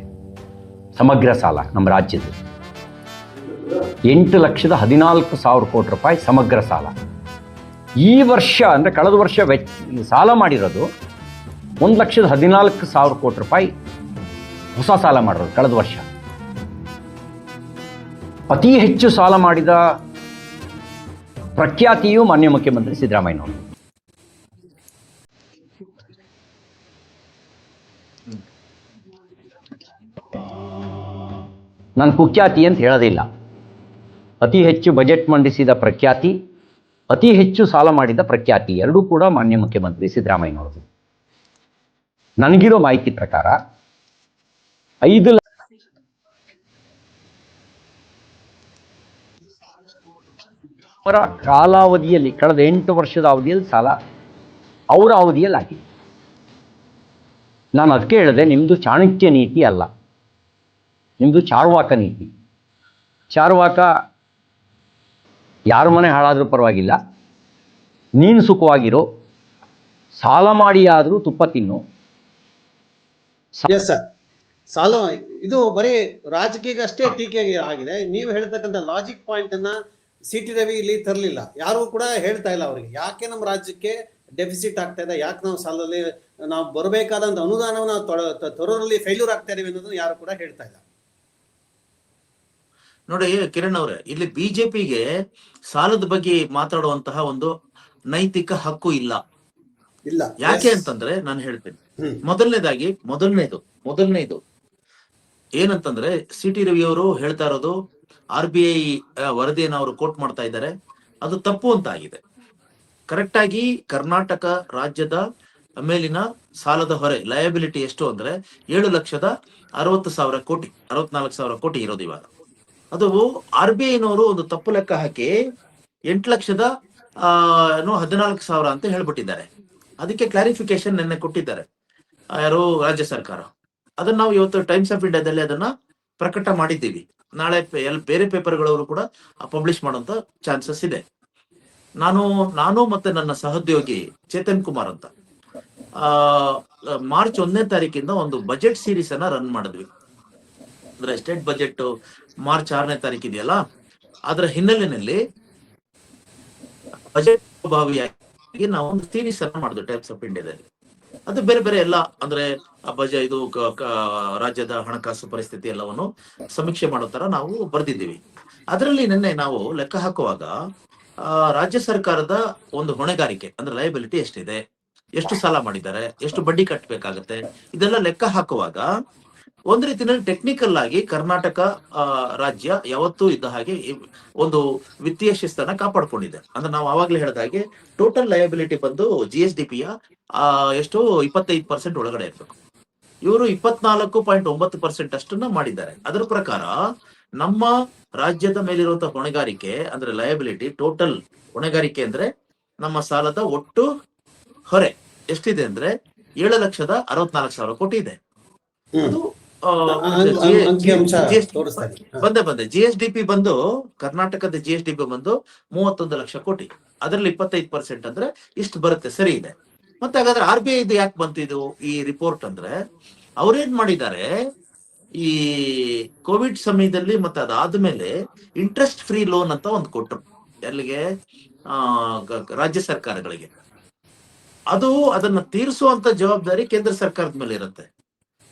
[SPEAKER 3] ಸಮಗ್ರ ಸಾಲ ನಮ್ಮ ರಾಜ್ಯದ. 8,14,000 ಕೋಟಿ ರೂಪಾಯಿ ಸಮಗ್ರ ಸಾಲ. ಈ ವರ್ಷ ಅಂದರೆ ಕಳೆದ ವರ್ಷ ಸಾಲ ಮಾಡಿರೋದು 1,14,000 ಕೋಟಿ ರೂಪಾಯಿ ಹೊಸ ಸಾಲ ಮಾಡಿರೋದು ಕಳೆದ ವರ್ಷ. ಅತಿ ಹೆಚ್ಚು ಸಾಲ ಮಾಡಿದ ಪ್ರಖ್ಯಾತಿಯು ಮಾನ್ಯ ಮುಖ್ಯಮಂತ್ರಿ ಸಿದ್ದರಾಮಯ್ಯನವರು. ನಾನು ಕುಖ್ಯಾತಿ ಅಂತ ಹೇಳೋದಿಲ್ಲ. ಅತಿ ಹೆಚ್ಚು ಬಜೆಟ್ ಮಂಡಿಸಿದ ಪ್ರಖ್ಯಾತಿ, ಅತಿ ಹೆಚ್ಚು ಸಾಲ ಮಾಡಿದ ಪ್ರಖ್ಯಾತಿ ಎರಡೂ ಕೂಡ ಮಾನ್ಯ ಮುಖ್ಯಮಂತ್ರಿ ಸಿದ್ದರಾಮಯ್ಯನವರು. ನನಗಿರೋ ಮಾಹಿತಿ ಪ್ರಕಾರ 5 ಅವರ ಕಾಲಾವಧಿಯಲ್ಲಿ, ಕಳೆದ 8 ವರ್ಷದ ಅವಧಿಯಲ್ಲಿ ಸಾಲ ಅವರ ಅವಧಿಯಲ್ಲಿ ಆಗಿದೆ. ನಾನು ಅದಕ್ಕೆ ಹೇಳಿದೆ, ನಿಮ್ಮದು ಚಾಣಕ್ಯ ನೀತಿ ಅಲ್ಲ, ನಿಮ್ಮದು ಚಾರ್ವಾಕ ನೀತಿ. ಚಾರ್ವಾಕ ಯಾರ ಮನೆ ಹಾಳಾದರೂ ಪರವಾಗಿಲ್ಲ, ನೀನು ಸುಖವಾಗಿರೋ, ಸಾಲ ಮಾಡಿ ಆದರೂ ತುಪ್ಪ ತಿನ್ನು.
[SPEAKER 1] ಎಸ್ ಸರ್, ಸಾಲು ಇದು ಬರೀ ರಾಜಕೀಯ ಅಷ್ಟೇ ಟೀಕೆ ಆಗಿದೆ. ನೀವು ಹೇಳ್ತಕ್ಕಂಥ ಲಾಜಿಕ್ ಪಾಯಿಂಟ್ ಅನ್ನ ಸಿ.ಟಿ. ರವಿ ಇಲ್ಲಿ ತರಲಿಲ್ಲ. ಯಾರು ಕೂಡ ಹೇಳ್ತಾ ಇಲ್ಲ ಅವರಿಗೆ ಯಾಕೆ ನಮ್ಮ ರಾಜ್ಯಕ್ಕೆ ಡೆಫಿಸಿಟ್ ಆಗ್ತಾ ಇದೆ, ಯಾಕೆ ನಾವು ಸಾಲದಲ್ಲಿ ನಾವು ಬರಬೇಕಾದಂತ ಅನುದಾನವನ್ನು ತರೋರಲ್ಲಿ ಫೇಲ್ಯೂರ್ ಆಗ್ತಾ ಇದೀವಿ ಅನ್ನೋದನ್ನ ಯಾರು ಕೂಡ ಹೇಳ್ತಾ ಇಲ್ಲ.
[SPEAKER 2] ನೋಡಿ ಕಿರಣ್ ಅವರೇ, ಇಲ್ಲಿ ಬಿಜೆಪಿಗೆ ಸಾಲದ ಬಗ್ಗೆ ಮಾತಾಡುವಂತಹ ಒಂದು ನೈತಿಕ ಹಕ್ಕು ಇಲ್ಲ.
[SPEAKER 1] ಇಲ್ಲ.
[SPEAKER 2] ಯಾಕೆ ಅಂತಂದ್ರೆ ನಾನು ಹೇಳ್ತೇನೆ. ಮೊದಲನೇದು ಏನಂತಂದ್ರೆ ಸಿ.ಟಿ. ರವಿ ಅವರು ಹೇಳ್ತಾ ಇರೋದು RBI ವರದಿಯನ್ನು ಅವರು ಕೋಟ್ ಮಾಡ್ತಾ ಇದ್ದಾರೆ, ಅದು ತಪ್ಪು ಅಂತ ಆಗಿದೆ. ಕರೆಕ್ಟ್ ಆಗಿ ಕರ್ನಾಟಕ ರಾಜ್ಯದ ಮೇಲಿನ ಸಾಲದ ಹೊರೆ ಲಯಬಿಲಿಟಿ ಎಷ್ಟು ಅಂದ್ರೆ 7,60,000 ಕೋಟಿ, 64,000 ಕೋಟಿ ಇರೋದು ಇವಾಗ. ಅದು RBI ನವರು ಒಂದು ತಪ್ಪು ಲೆಕ್ಕ ಹಾಕಿ 8,14,000 ಅಂತ ಹೇಳ್ಬಿಟ್ಟಿದ್ದಾರೆ. ಅದಕ್ಕೆ ಕ್ಲಾರಿಫಿಕೇಶನ್ ನಿನ್ನೆ ಕೊಟ್ಟಿದ್ದಾರೆ ಯಾರು ರಾಜ್ಯ ಸರ್ಕಾರ. ಅದನ್ನ ನಾವು ಇವತ್ತು ಟೈಮ್ಸ್ ಆಫ್ ಇಂಡಿಯಾದಲ್ಲಿ ಅದನ್ನ ಪ್ರಕಟ ಮಾಡಿದ್ದೀವಿ. ನಾಳೆ ಬೇರೆ ಪೇಪರ್ಗಳವರು ಕೂಡ ಪಬ್ಲಿಷ್ ಮಾಡುವಂತ ಚಾನ್ಸಸ್ ಇದೆ. ನಾನು ಮತ್ತೆ ನನ್ನ ಸಹೋದ್ಯೋಗಿ ಚೇತನ್ ಕುಮಾರ್ ಅಂತ ಮಾರ್ಚ್ 1ನೇ ತಾರೀಕಿಂದ ಒಂದು ಬಜೆಟ್ ಸೀರೀಸ್ ಅನ್ನ ರನ್ ಮಾಡಿದ್ವಿ. ಅಂದ್ರೆ ಸ್ಟೇಟ್ ಬಜೆಟ್ ಮಾರ್ಚ್ 6ನೇ ತಾರೀಕು ಇದೆಯಲ್ಲ, ಅದರ ಹಿನ್ನೆಲೆಯಲ್ಲಿ ಬಜೆಟ್ ಭಾವಿಯಾಗಿ ನಾವು ಒಂದು ಸೀರೀಸ್ ಅನ್ನ ಮಾಡಿದ್ವಿ ಟೈಮ್ಸ್ ಆಫ್ ಇಂಡಿಯಾದಲ್ಲಿ. ಅದು ಬೇರೆ ಬೇರೆ ಎಲ್ಲ ಅಂದ್ರೆ ಇದು ರಾಜ್ಯದ ಹಣಕಾಸು ಪರಿಸ್ಥಿತಿ ಎಲ್ಲವನ್ನು ಸಮೀಕ್ಷೆ ಮಾಡೋ ತರ ನಾವು ಬರೆದಿದ್ದೀವಿ. ಅದರಲ್ಲಿ ನಿನ್ನೆ ನಾವು ಲೆಕ್ಕ ಹಾಕುವಾಗ ರಾಜ್ಯ ಸರ್ಕಾರದ ಒಂದು ಹೊಣೆಗಾರಿಕೆ ಅಂದ್ರೆ ಲಯಬಿಲಿಟಿ ಎಷ್ಟಿದೆ, ಎಷ್ಟು ಸಾಲ ಮಾಡಿದ್ದಾರೆ, ಎಷ್ಟು ಬಡ್ಡಿ ಕಟ್ಟಬೇಕಾಗತ್ತೆ, ಇದೆಲ್ಲ ಲೆಕ್ಕ ಹಾಕುವಾಗ ಒಂದ್ ರೀತಿಯಲ್ಲಿ ಟೆಕ್ನಿಕಲ್ ಆಗಿ ಕರ್ನಾಟಕ ರಾಜ್ಯ ಯಾವತ್ತೂ ಇದ್ದ ಹಾಗೆ ಒಂದು ವಿತ್ತೀಯ ಶಿಸ್ತನ್ನ ಕಾಪಾಡ್ಕೊಂಡಿದೆ. ಅಂದ್ರೆ ನಾವು ಆವಾಗ್ಲೇ ಹೇಳಿದ ಹಾಗೆ ಟೋಟಲ್ ಲಯಬಿಲಿಟಿ ಬಂದು GSDPಯ ಎಷ್ಟು 25% ಒಳಗಡೆ ಇರ್ಬೇಕು. ಇವರು 24.9% ಅಷ್ಟನ್ನ ಮಾಡಿದ್ದಾರೆ. ಅದರ ಪ್ರಕಾರ ನಮ್ಮ ರಾಜ್ಯದ ಮೇಲಿರುವಂತಹ ಹೊಣೆಗಾರಿಕೆ ಅಂದ್ರೆ ಲಯಬಿಲಿಟಿ, ಟೋಟಲ್ ಹೊಣೆಗಾರಿಕೆ ಅಂದ್ರೆ ನಮ್ಮ ಸಾಲದ ಒಟ್ಟು ಹೊರೆ ಎಷ್ಟಿದೆ ಅಂದ್ರೆ 7,64,000 ಕೋಟಿ ಇದೆ. ಅದು ಬಂದೆ GSDP ಬಂದು ಕರ್ನಾಟಕದ GSDP ಬಂದು 31 ಲಕ್ಷ ಕೋಟಿ. ಅದರಲ್ಲಿ 25% ಅಂದ್ರೆ ಇಷ್ಟು ಬರುತ್ತೆ, ಸರಿ ಇದೆ. ಮತ್ತೆ ಹಾಗಾದ್ರೆ RBI ಇದು ಯಾಕೆ ಬಂತಿದ್ದು ಈ ರಿಪೋರ್ಟ್ ಅಂದ್ರೆ ಅವ್ರೇನ್ ಮಾಡಿದ್ದಾರೆ, ಈ ಕೋವಿಡ್ ಸಮಯದಲ್ಲಿ ಮತ್ತೆ ಅದಾದ್ಮೇಲೆ ಇಂಟ್ರೆಸ್ಟ್ ಫ್ರೀ ಲೋನ್ ಅಂತ ಒಂದು ಕೊಟ್ರು ಎಲ್ಲಿಗೆ, ರಾಜ್ಯ ಸರ್ಕಾರಗಳಿಗೆ. ಅದನ್ನ ತೀರಿಸುವಂತ ಜವಾಬ್ದಾರಿ ಕೇಂದ್ರ ಸರ್ಕಾರದ ಮೇಲೆ ಇರುತ್ತೆ.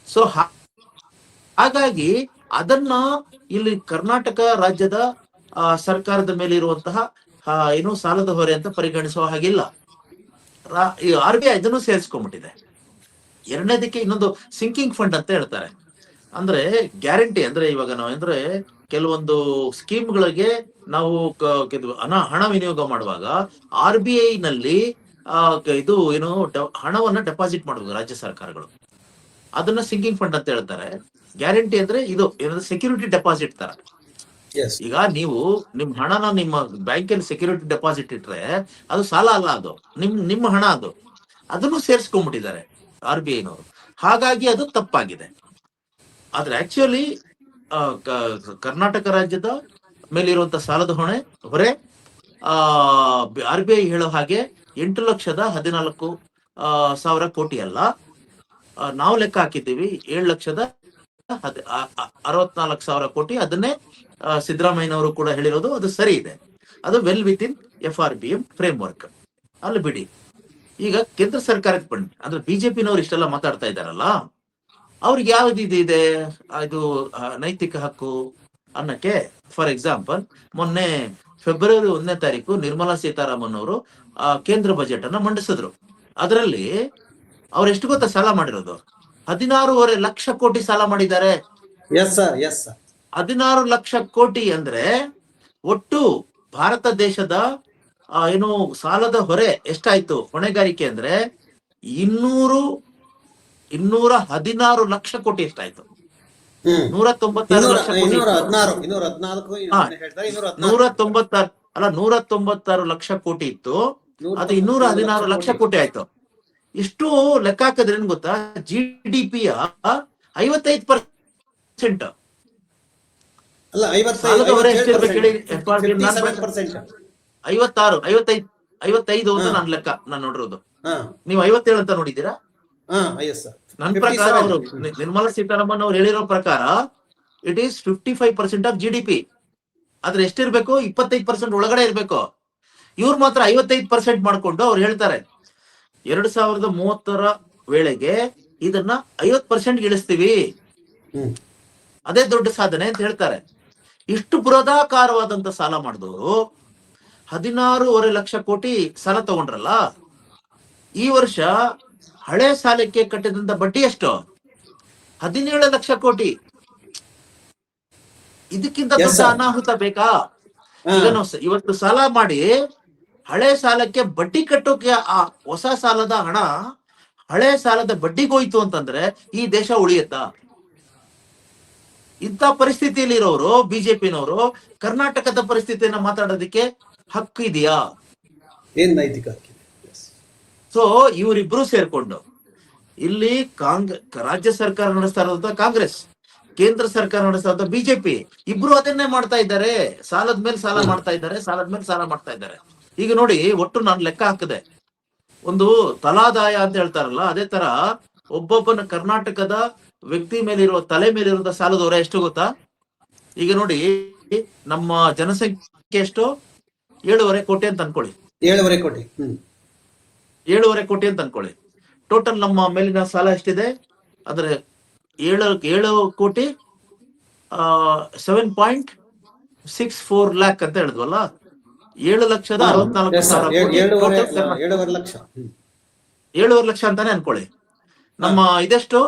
[SPEAKER 2] ಸೊ ಹಾಗಾಗಿ ಅದನ್ನ ಇಲ್ಲಿ ಕರ್ನಾಟಕ ರಾಜ್ಯದ ಸರ್ಕಾರದ ಮೇಲೆ ಇರುವಂತಹ ಏನು ಸಾಲದ ಹೊರೆ ಅಂತ ಪರಿಗಣಿಸುವ ಹಾಗಿಲ್ಲ. RBI ಇದನ್ನು ಸೇರಿಸ್ಕೊಂಡ್ಬಿಟ್ಟಿದೆ. ಎರಡನೇದಕ್ಕೆ ಇನ್ನೊಂದು ಸಿಂಕಿಂಗ್ ಫಂಡ್ ಅಂತ ಹೇಳ್ತಾರೆ. ಅಂದ್ರೆ ಗ್ಯಾರಂಟಿ ಅಂದ್ರೆ ಇವಾಗ ನಾವು ಅಂದ್ರೆ ಕೆಲವೊಂದು ಸ್ಕೀಮ್ಗಳಿಗೆ ನಾವು ಹಣ ವಿನಿಯೋಗ ಮಾಡುವಾಗ RBI ನಲ್ಲಿ ಇದು ಏನು ಹಣವನ್ನ ಡೆಪಾಸಿಟ್ ಮಾಡಬೇಕು ರಾಜ್ಯ ಸರ್ಕಾರಗಳು. ಅದನ್ನ ಸಿಂಕಿಂಗ್ ಫಂಡ್ ಅಂತ ಹೇಳ್ತಾರೆ. ಗ್ಯಾರಂಟಿ ಅಂದ್ರೆ ಇದು ಏನಂದ್ರೆ ಸೆಕ್ಯೂರಿಟಿ ಡೆಪಾಸಿಟ್ ತರ. ಈಗ ನೀವು ನಿಮ್ ಹಣನ ನಿಮ್ಮ ಬ್ಯಾಂಕಲ್ಲಿ ಸೆಕ್ಯೂರಿಟಿ ಡೆಪಾಸಿಟ್ ಇಟ್ರೆ ಅದು ಸಾಲ ಅಲ್ಲ, ಅದು ನಿಮ್ಮ ಹಣ. ಅದನ್ನು ಸೇರಿಸ್ಕೊಂಡ್ಬಿಟ್ಟಿದ್ದಾರೆ RBI ನವರು. ಹಾಗಾಗಿ ಅದು ತಪ್ಪಾಗಿದೆ. ಆದ್ರೆ ಆಕ್ಚುಲಿ ಕರ್ನಾಟಕ ರಾಜ್ಯದ ಮೇಲಿರುವಂತ ಸಾಲದ ಹೊರೆ RBI ಹೇಳೋ ಹಾಗೆ 8,14,000 ಕೋಟಿ ಅಲ್ಲ. ನಾವು ಲೆಕ್ಕ ಹಾಕಿದ್ದೀವಿ 7,64,000 ಕೋಟಿ. ಅದನ್ನೇ ಸಿದ್ದರಾಮಯ್ಯನವರು ಕೂಡ ಹೇಳಿರೋದು, ಅದು ಸರಿ ಇದೆ. ಅದು well with in FRBM frame work. ಅಲ್ಲಿ ಬಿಡಿ. ಈಗ ಕೇಂದ್ರ ಸರ್ಕಾರಕ್ಕೆ ಬನ್ನಿ. ಅಂದ್ರೆ ಬಿಜೆಪಿನವ್ರು ಇಷ್ಟೆಲ್ಲ ಮಾತಾಡ್ತಾ ಇದ್ದಾರಲ್ಲ, ಅವ್ರಿಗೆ ಯಾವ್ದು ಇದೆ ಇದು ನೈತಿಕ ಹಕ್ಕು ಅನ್ನಕ್ಕೆ. ಫಾರ್ ಎಕ್ಸಾಂಪಲ್, ಮೊನ್ನೆ ಫೆಬ್ರವರಿ 1ನೇ ತಾರೀಕು ನಿರ್ಮಲಾ ಸೀತಾರಾಮನ್ ಅವರು ಕೇಂದ್ರ ಬಜೆಟ್ ಅನ್ನ ಮಂಡಿಸಿದ್ರು. ಅದರಲ್ಲಿ ಅವ್ರು ಎಷ್ಟು ಗೊತ್ತಾ ಸಾಲ ಮಾಡಿರೋದು? 16.5 ಲಕ್ಷ ಕೋಟಿ ಸಾಲ ಮಾಡಿದ್ದಾರೆ. 16 ಲಕ್ಷ ಕೋಟಿ ಅಂದ್ರೆ ಒಟ್ಟು ಭಾರತ ದೇಶದ ಏನು ಸಾಲದ ಹೊರೆ ಎಷ್ಟಾಯ್ತು ಹೊಣೆಗಾರಿಕೆ ಅಂದ್ರೆ 216 ಲಕ್ಷ ಕೋಟಿ ಎಷ್ಟಾಯ್ತು? 196 ಲಕ್ಷ ಕೋಟಿ. 196 ಲಕ್ಷ ಕೋಟಿ ಇತ್ತು. ಅದು 216 ಲಕ್ಷ ಕೋಟಿ ಆಯ್ತು. ಇಷ್ಟು ಲೆಕ್ಕ ಹಾಕಿದ್ರೆ ಏನ್ ಗೊತ್ತಾ, GDPಯ 55%.
[SPEAKER 1] ಅಲ್ಲ,
[SPEAKER 2] 55 ಅಂತ ನಾನು ಲೆಕ್ಕ ನಾನು ನೋಡಿರೋದು. ನೀವು 57 ಅಂತ ನೋಡಿದ್ದೀರಾ?
[SPEAKER 1] Yes sir.
[SPEAKER 2] ನನ್ನ ಪ್ರಕಾರ ಅವರು ನಿರ್ಮಲಾ ಸೀತಾರಾಮನ್ ಅವ್ರು ಹೇಳಿರೋ ಪ್ರಕಾರ ಇಟ್ ಈಸ್ 55% ಆಫ್ GDP. ಆದ್ರೆ ಎಷ್ಟಿರ್ಬೇಕು? 25% ಒಳಗಡೆ ಇರ್ಬೇಕು. ಇವ್ರು ಮಾತ್ರ 55% ಮಾಡ್ಕೊಂಡು ಅವ್ರು ಹೇಳ್ತಾರೆ 2030 ವೇಳೆಗೆ ಇದನ್ನ 50% ಇಳಿಸ್ತೀವಿ, ಅದೇ ದೊಡ್ಡ ಸಾಧನೆ ಅಂತ ಹೇಳ್ತಾರೆ. ಇಷ್ಟು ಬೃಹದಾಕಾರವಾದಂತ ಸಾಲ ಮಾಡಿದವರು 16.5 ಲಕ್ಷ ಕೋಟಿ ಸಾಲ ತಗೊಂಡ್ರಲ್ಲ, ಈ ವರ್ಷ ಹಳೆ ಸಾಲಕ್ಕೆ ಕಟ್ಟಿದಂತ ಬಡ್ಡಿ ಎಷ್ಟು? 17 ಲಕ್ಷ ಕೋಟಿ. ಇದಕ್ಕಿಂತ ದೊಡ್ಡ ಅನಾಹುತ ಬೇಕಾ? ಈಗ ಇವತ್ತು ಸಾಲ ಮಾಡಿ ಹಳೆ ಸಾಲಕ್ಕೆ ಬಡ್ಡಿ ಕಟ್ಟೋಕೆ ಆ ಹೊಸ ಸಾಲದ ಹಣ ಹಳೆ ಸಾಲದ ಬಡ್ಡಿಗೋಯ್ತು ಅಂತಂದ್ರೆ ಈ ದೇಶ ಉಳಿಯುತ್ತಾ? ಇಂಥ ಪರಿಸ್ಥಿತಿಯಲ್ಲಿ ಇರೋರು ಬಿಜೆಪಿನವರು ಕರ್ನಾಟಕದ ಪರಿಸ್ಥಿತಿಯನ್ನ ಮಾತಾಡೋದಕ್ಕೆ ಹಕ್ಕು ಇದೆಯಾ?
[SPEAKER 1] ಏನ್ ನೈತಿಕ ಹಕ್ಕಿದೆ?
[SPEAKER 2] ಸೊ ಇವರಿಬ್ರು ಸೇರ್ಕೊಂಡು ಇಲ್ಲಿ ರಾಜ್ಯ ಸರ್ಕಾರ ನಡೆಸ್ತಾ ಇರೋದ ಕಾಂಗ್ರೆಸ್, ಕೇಂದ್ರ ಸರ್ಕಾರ ನಡೆಸ್ತಾ ಇರೋದ ಬಿಜೆಪಿ, ಇಬ್ರು ಅದನ್ನೇ ಮಾಡ್ತಾ ಇದ್ದಾರೆ. ಸಾಲದ ಮೇಲೆ ಸಾಲ ಮಾಡ್ತಾ ಇದ್ದಾರೆ, ಸಾಲದ ಮೇಲೆ ಸಾಲ ಮಾಡ್ತಾ ಇದ್ದಾರೆ. ಈಗ ನೋಡಿ, ಒಟ್ಟು ನಾನು ಲೆಕ್ಕ ಹಾಕಿದೆ, ಒಂದು ತಲಾದಾಯ ಅಂತ ಹೇಳ್ತಾರಲ್ಲ, ಅದೇ ತರ ಒಬ್ಬೊಬ್ಬನ ಕರ್ನಾಟಕದ ವ್ಯಕ್ತಿ ಮೇಲಿರುವ ತಲೆ ಮೇಲಿರುವ ಸಾಲದ ಹೊರೆ ಎಷ್ಟು ಗೊತ್ತಾ? ಈಗ ನೋಡಿ, ನಮ್ಮ ಜನಸಂಖ್ಯೆ ಎಷ್ಟು? 7.5 ಕೋಟಿ ಅಂತ ಅನ್ಕೊಳ್ಳಿ.
[SPEAKER 1] 7.5 ಕೋಟಿ.
[SPEAKER 2] 7.5 ಕೋಟಿ ಅಂತ ಅನ್ಕೊಳ್ಳಿ. ಟೋಟಲ್ ನಮ್ಮ ಮೇಲಿನ ಸಾಲ ಎಷ್ಟಿದೆ ಅಂದ್ರೆ 7 ಕೋಟಿ 7.64 ಲ್ಯಾಕ್ ಅಂತ ಹೇಳಿದ್ವಲ್ಲ, 7,64,000
[SPEAKER 1] ಲಕ್ಷ.
[SPEAKER 2] 7.5 ಲಕ್ಷ ಅಂತಾನೆ ಅನ್ಕೊಳ್ಳಿ. ನಮ್ಮ ಇದೆಷ್ಟು?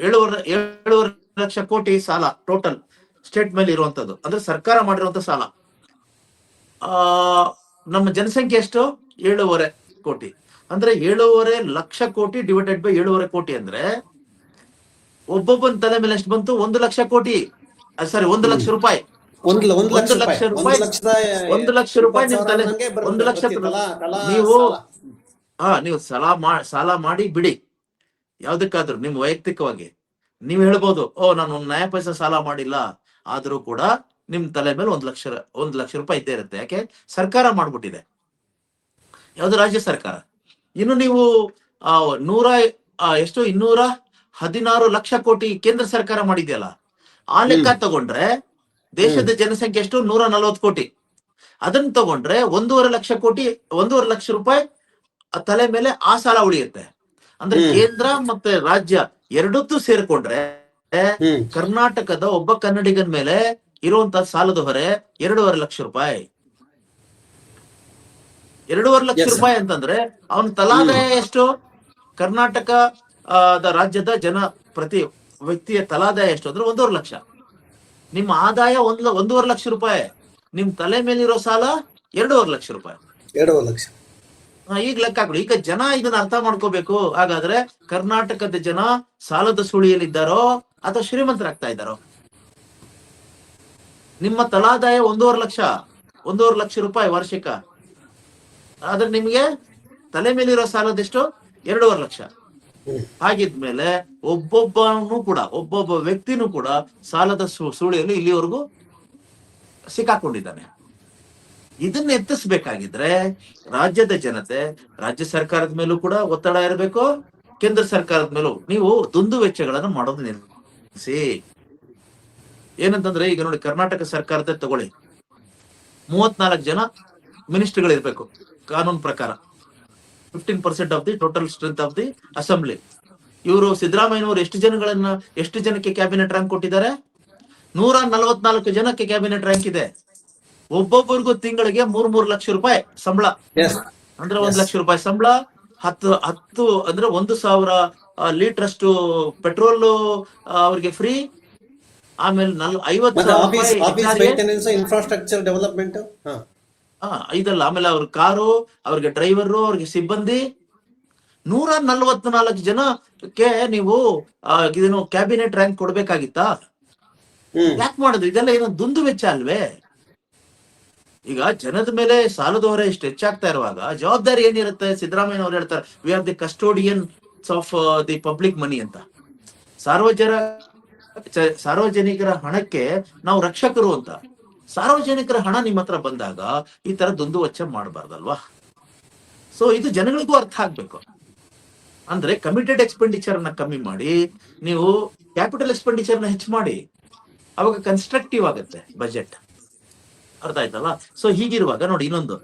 [SPEAKER 2] 7.5 ಲಕ್ಷ ಕೋಟಿ ಸಾಲ ಟೋಟಲ್ ಸ್ಟೇಟ್ ಮೇಲೆ ಇರುವಂತದ್ದು, ಅಂದ್ರೆ ಸರ್ಕಾರ ಮಾಡಿರುವಂತ ಸಾಲ. ನಮ್ಮ ಜನಸಂಖ್ಯೆ ಎಷ್ಟು? 7.5 ಕೋಟಿ. ಅಂದ್ರೆ 7.5 ಲಕ್ಷ ಕೋಟಿ ಡಿವೈಡೆಡ್ ಬೈ 7.5 ಕೋಟಿ ಅಂದ್ರೆ ಒಬ್ಬೊಬ್ಬನ ತಲೆ ಮೇಲೆ ಎಷ್ಟು ಬಂತು? 1 ಲಕ್ಷ ಕೋಟಿ, ಸಾರಿ 1 ಲಕ್ಷ ರೂಪಾಯಿ.
[SPEAKER 1] 1 ಲಕ್ಷ ರೂಪಾಯಿ.
[SPEAKER 2] 1 ಲಕ್ಷ ರೂಪಾಯಿ ನಿಮ್ ತಲೆ, 1 ಲಕ್ಷ. ನೀವು ಸಾಲ ಮಾಡಿ ಬಿಡಿ, ಯಾವ್ದಕ್ಕಾದ್ರೂ ನಿಮ್ ವೈಯಕ್ತಿಕವಾಗಿ ನೀವ್ ಹೇಳ್ಬೋದು, ನಾನು 1 ನಯ ಪೈಸಾ ಸಾಲ ಮಾಡಿಲ್ಲ, ಆದ್ರೂ ಕೂಡ ನಿಮ್ ತಲೆ ಮೇಲೆ 1 ಲಕ್ಷ ರೂಪಾಯಿ ಇದ್ದೇ ಇರುತ್ತೆ. ಯಾಕೆ? ಸರ್ಕಾರ ಮಾಡ್ಬಿಟ್ಟಿದೆ, ಯಾವ್ದು? ರಾಜ್ಯ ಸರ್ಕಾರ. ಇನ್ನು ನೀವು 216 ಲಕ್ಷ ಕೋಟಿ ಕೇಂದ್ರ ಸರ್ಕಾರ ಮಾಡಿದ್ಯಲ್ಲ, ಆ ಲೆಕ್ಕ ತಗೊಂಡ್ರೆ ದೇಶದ ಜನಸಂಖ್ಯೆ ಎಷ್ಟು? 140 ಕೋಟಿ. ಅದನ್ನ ತಗೊಂಡ್ರೆ 1.5 ಲಕ್ಷ ಕೋಟಿ, 1.5 ಲಕ್ಷ ರೂಪಾಯಿ ತಲೆ ಮೇಲೆ ಆ ಸಾಲ ಉಳಿಯುತ್ತೆ. ಅಂದ್ರೆ ಕೇಂದ್ರ ಮತ್ತೆ ರಾಜ್ಯ ಎರಡತ್ತೂ ಸೇರ್ಕೊಂಡ್ರೆ ಕರ್ನಾಟಕದ ಒಬ್ಬ ಕನ್ನಡಿಗನ ಮೇಲೆ ಇರುವಂತ ಸಾಲದ ಹೊರೆ 2.5 ಲಕ್ಷ ರೂಪಾಯಿ. 2.5 ಲಕ್ಷ ರೂಪಾಯಿ ಅಂತಂದ್ರೆ ಅವನ ತಲಾದಾಯ ಎಷ್ಟು? ಕರ್ನಾಟಕ ರಾಜ್ಯದ ಪ್ರತಿ ವ್ಯಕ್ತಿಯ ತಲಾದಾಯ ಎಷ್ಟು ಅಂದ್ರೆ 1.5 ಲಕ್ಷ. ನಿಮ್ಮ ಆದಾಯ 1.5 ಲಕ್ಷ ರೂಪಾಯಿ, ನಿಮ್ ತಲೆ ಮೇಲಿರೋ ಸಾಲ 2.5 ಲಕ್ಷ ರೂಪಾಯಿ.
[SPEAKER 1] 2.5 ಲಕ್ಷ.
[SPEAKER 2] ಈಗ ಲೆಕ್ಕ ಹಾಕೊಳ್ಳಿ. ಈಗ ಜನ ಇದನ್ನ ಅರ್ಥ ಮಾಡ್ಕೋಬೇಕು. ಹಾಗಾದ್ರೆ ಕರ್ನಾಟಕದ ಜನ ಸಾಲದ ಸುಳಿಯಲ್ಲಿದ್ದಾರೋ ಅಥವಾ ಶ್ರೀಮಂತರಾಗ್ತಾ ಇದ್ದಾರೋ? ನಿಮ್ಮ ತಲಾದಾಯ 1.5 ಲಕ್ಷ ರೂಪಾಯಿ ವಾರ್ಷಿಕ, ಆದ್ರೆ ನಿಮ್ಗೆ ತಲೆ ಮೇಲಿರೋ ಸಾಲದೆಷ್ಟು? 2.5 ಲಕ್ಷ. ಹಾಗಿದ್ಮೇಲೆ ಒಬ್ಬೊಬ್ಬ ವ್ಯಕ್ತಿನೂ ಕೂಡ ಸಾಲದ ಸುಳಿಯಲ್ಲಿ ಇಲ್ಲಿವರೆಗೂ ಸಿಕ್ಕಾಕೊಂಡಿದ್ದಾನೆ. ಇದನ್ನ ಎತ್ತಿಸ್ಬೇಕಾಗಿದ್ರೆ ರಾಜ್ಯದ ಜನತೆ, ರಾಜ್ಯ ಸರ್ಕಾರದ ಮೇಲೂ ಕೂಡ ಒತ್ತಡ ಇರಬೇಕು, ಕೇಂದ್ರ ಸರ್ಕಾರದ ಮೇಲೂ. ನೀವು ದುಂದು ವೆಚ್ಚಗಳನ್ನು ಮಾಡೋದು ನಿಲ್ಲಿಸಿ. ಏನಂತಂದ್ರೆ, ಈಗ ನೋಡಿ, ಕರ್ನಾಟಕ ಸರ್ಕಾರದ ತಗೊಳ್ಳಿ, 34 ಜನ ಮಿನಿಸ್ಟರ್ಗಳು ಇರ್ಬೇಕು ಕಾನೂನು ಪ್ರಕಾರ, 15% of the total strength of the assembly. ಇವರು ಸಿದ್ದರಾಮಯ್ಯನವರು ಎಷ್ಟು ಜನಕ್ಕೆ ಕ್ಯಾಬಿನೆಟ್ ರ್ಯಾಂಕ್ ಕೊಟ್ಟಿದ್ದಾರೆ? 144 ಜನಕ್ಕೆ ಕ್ಯಾಬಿನೆಟ್ ರ್ಯಾಂಕ್ ಇದೆ. ಒಬ್ಬೊಬ್ಬರಿಗೂ ತಿಂಗಳಿಗೆ 3 ಲಕ್ಷ ರೂಪಾಯಿ ಸಂಬಳ, ಅಂದ್ರೆ 1 ಲಕ್ಷ ರೂಪಾಯಿ ಸಂಬಳ. 10 ಅಂದ್ರೆ 1,000 ಲೀಟರ್ ಅಷ್ಟು ಪೆಟ್ರೋಲ್ ಅವ್ರಿಗೆ ಫ್ರೀ. ಆಮೇಲೆ 50
[SPEAKER 1] ಇನ್ಫ್ರಾಸ್ಟ್ರಕ್ಚರ್ ಡೆವಲಪ್ಮೆಂಟ್
[SPEAKER 2] ಇದಲ್ಲ. ಆಮೇಲೆ ಅವ್ರ ಕಾರು, ಅವ್ರಿಗೆ ಡ್ರೈವರು, ಅವ್ರಿಗೆ ಸಿಬ್ಬಂದಿ. 144 ಜನಕ್ಕೆ ನೀವು ಇದನ್ನು ಕ್ಯಾಬಿನೆಟ್ ರ್ಯಾಂಕ್ ಕೊಡ್ಬೇಕಾಗಿತ್ತಾ? ಯಾಕೆ ಮಾಡಿದ್ರು? ಇದೆಲ್ಲ ಏನೋ ದುಂದು ವೆಚ್ಚ ಅಲ್ವೇ? ಈಗ ಜನದ ಮೇಲೆ ಸಾಲದ ಹೊರೆ ಇಷ್ಟು ಹೆಚ್ಚಾಗ್ತಾ ಇರುವಾಗ ಜವಾಬ್ದಾರಿ ಏನಿರುತ್ತೆ? ಸಿದ್ದರಾಮಯ್ಯ ಅವ್ರು ಹೇಳ್ತಾರೆ, we are the custodians of the public ಮನಿ ಅಂತ. ಸಾರ್ವಜನಿಕರ ಹಣಕ್ಕೆ ನಾವು ರಕ್ಷಕರು ಅಂತ. ಸಾರ್ವಜನಿಕರ ಹಣ ನಿಮ್ಮ ಹತ್ರ ಬಂದಾಗ ಈ ತರ ದುಂದು ವೆಚ್ಚ ಮಾಡಬಾರ್ದಲ್ವಾ? ಸೊ ಇದು ಜನಗಳಿಗೂ ಅರ್ಥ ಆಗ್ಬೇಕು. ಅಂದ್ರೆ ಕಮಿಟೆಡ್ ಎಕ್ಸ್ಪೆಂಡಿಚರ್ ನ ಕಮ್ಮಿ ಮಾಡಿ ನೀವು ಕ್ಯಾಪಿಟಲ್ ಎಕ್ಸ್ಪೆಂಡಿಚರ್ ನ ಹೆಚ್ಚು ಮಾಡಿ, ಅವಾಗ ಕನ್ಸ್ಟ್ರಕ್ಟಿವ್ ಆಗುತ್ತೆ ಬಜೆಟ್. ಅರ್ಥ ಆಯ್ತಲ್ಲ? ಸೊ ಹೀಗಿರುವಾಗ ನೋಡಿ ಇನ್ನೊಂದು,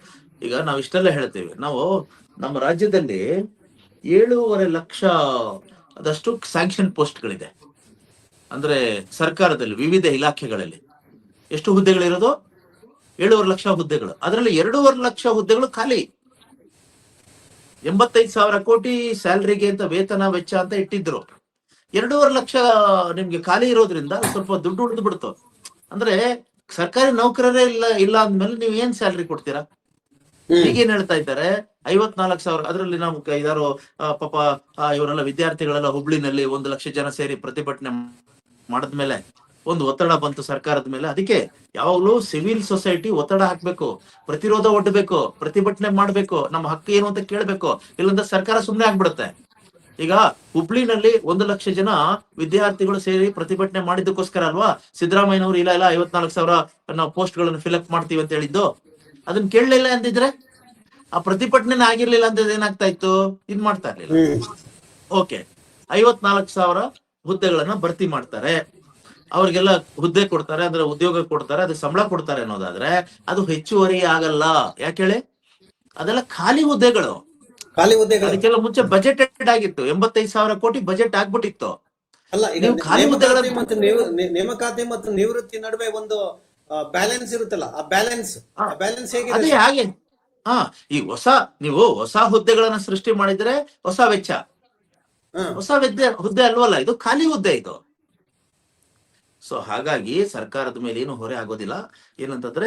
[SPEAKER 2] ಈಗ ನಾವು ಇಷ್ಟೆಲ್ಲ ಹೇಳ್ತೇವೆ, ನಾವು ನಮ್ಮ ರಾಜ್ಯದಲ್ಲಿ 7.5 ಲಕ್ಷ ಅದಷ್ಟು ಸ್ಯಾಂಕ್ಷನ್ ಪೋಸ್ಟ್ಗಳಿದೆ. ಅಂದ್ರೆ ಸರ್ಕಾರದಲ್ಲಿ ವಿವಿಧ ಇಲಾಖೆಗಳಲ್ಲಿ ಎಷ್ಟು ಹುದ್ದೆಗಳಿರೋದು? 7.5 ಲಕ್ಷ ಹುದ್ದೆಗಳು. ಅದರಲ್ಲಿ 2.5 ಲಕ್ಷ ಹುದ್ದೆಗಳು ಖಾಲಿ. 85,000 ಕೋಟಿ ಸ್ಯಾಲ್ರಿಗೆ ಅಂತ ವೇತನ ವೆಚ್ಚ ಅಂತ ಇಟ್ಟಿದ್ರು. 2.5 ಲಕ್ಷ ನಿಮ್ಗೆ ಖಾಲಿ ಇರೋದ್ರಿಂದ ಸ್ವಲ್ಪ ದುಡ್ಡು ಉಳಿದು ಬಿಡ್ತು. ಅಂದ್ರೆ ಸರ್ಕಾರಿ ನೌಕರರೇ ಇಲ್ಲ ಅಂದ್ಮೇಲೆ ನೀವು ಏನ್ ಸ್ಯಾಲ್ರಿ ಕೊಡ್ತೀರಾ? ಈಗೇನ್ ಹೇಳ್ತಾ ಇದ್ದಾರೆ, 54,000. ಅದರಲ್ಲಿ ನಾವು ಐದಾರು ಪಾಪ ಇವರೆಲ್ಲ ವಿದ್ಯಾರ್ಥಿಗಳೆಲ್ಲ ಹುಬ್ಳಿನಲ್ಲಿ 1 ಲಕ್ಷ ಜನ ಸೇರಿ ಪ್ರತಿಭಟನೆ ಮಾಡಿದ್ಮೇಲೆ ಒಂದು ಒತ್ತಡ ಬಂತು ಸರ್ಕಾರದ ಮೇಲೆ. ಅದಕ್ಕೆ ಯಾವಾಗ್ಲೂ ಸಿವಿಲ್ ಸೊಸೈಟಿ ಒತ್ತಡ ಹಾಕ್ಬೇಕು, ಪ್ರತಿರೋಧ ಒಡ್ಡಬೇಕು, ಪ್ರತಿಭಟನೆ ಮಾಡ್ಬೇಕು, ನಮ್ಮ ಹಕ್ಕು ಏನು ಅಂತ ಕೇಳ್ಬೇಕು. ಇಲ್ಲಂದ್ರೆ ಸರ್ಕಾರ ಸುಮ್ನೆ ಆಗ್ಬಿಡುತ್ತೆ. ಈಗ ಹುಬ್ಳಿನಲ್ಲಿ 1 ಲಕ್ಷ ಜನ ವಿದ್ಯಾರ್ಥಿಗಳು ಸೇರಿ ಪ್ರತಿಭಟನೆ ಮಾಡಿದ್ದಕ್ಕೋಸ್ಕರ ಅಲ್ವಾ ಸಿದ್ದರಾಮಯ್ಯನವರು ಇಲ್ಲ 54,000 ನಾವು ಪೋಸ್ಟ್ ಗಳನ್ನು ಫಿಲ್ಅಪ್ ಮಾಡ್ತೀವಿ ಅಂತ ಹೇಳಿದ್ದು. ಅದನ್ನ ಕೇಳಲಿಲ್ಲ ಅಂದಿದ್ರೆ, ಆ ಪ್ರತಿಭಟನೆ ಆಗಿರ್ಲಿಲ್ಲ ಅಂತ ಏನಾಗ್ತಾ ಇತ್ತು? ಇದ್ ಮಾಡ್ತಾ ಇರ್ಲಿಲ್ಲ. ಓಕೆ, 54,000 ಹುದ್ದೆಗಳನ್ನ ಭರ್ತಿ ಮಾಡ್ತಾರೆ, ಅವ್ರಿಗೆಲ್ಲ ಹುದ್ದೆ ಕೊಡ್ತಾರೆ, ಅಂದ್ರೆ ಉದ್ಯೋಗ ಕೊಡ್ತಾರೆ, ಅದು ಸಂಬಳ ಕೊಡ್ತಾರೆ ಅನ್ನೋದಾದ್ರೆ ಅದು ಹೆಚ್ಚುವರಿ ಆಗಲ್ಲ. ಯಾಕೆ ಹೇಳಿ? ಅದೆಲ್ಲ ಖಾಲಿ ಹುದ್ದೆಗಳು. ಅದಕ್ಕೆಲ್ಲ ಮುಂಚೆ ಬಜೆಟೆಡ್ ಆಗಿತ್ತು, 85,000 ಕೋಟಿ ಬಜೆಟ್ ಆಗ್ಬಿಟ್ಟಿತ್ತು.
[SPEAKER 1] ಅಲ್ಲ, ಈಗ
[SPEAKER 2] ನೀವು ಖಾಲಿ ಹುದ್ದೆಗಳ
[SPEAKER 1] ನೇಮಕಾತಿ ಮತ್ತು ನಿವೃತ್ತಿ ನಡುವೆ ಒಂದು ಬ್ಯಾಲೆನ್ಸ್ ಇರುತ್ತಲ್ಲ, ಆ ಬ್ಯಾಲೆನ್ಸ್ ಹೇಗೆ?
[SPEAKER 2] ಅದೇ ಹಾಗೆ. ಈ ನೀವು ಹೊಸ ಹುದ್ದೆಗಳನ್ನ ಸೃಷ್ಟಿ ಮಾಡಿದ್ರೆ ಹೊಸ ವೆಚ್ಚ, ಹೊಸ ಹುದ್ದೆ ಅಲ್ವಲ್ಲ, ಇದು ಖಾಲಿ ಹುದ್ದೆ ಇದು. ಸೊ ಹಾಗಾಗಿ ಸರ್ಕಾರದ ಮೇಲೆ ಏನು ಹೊರೆ ಆಗೋದಿಲ್ಲ. ಏನಂತಂದ್ರೆ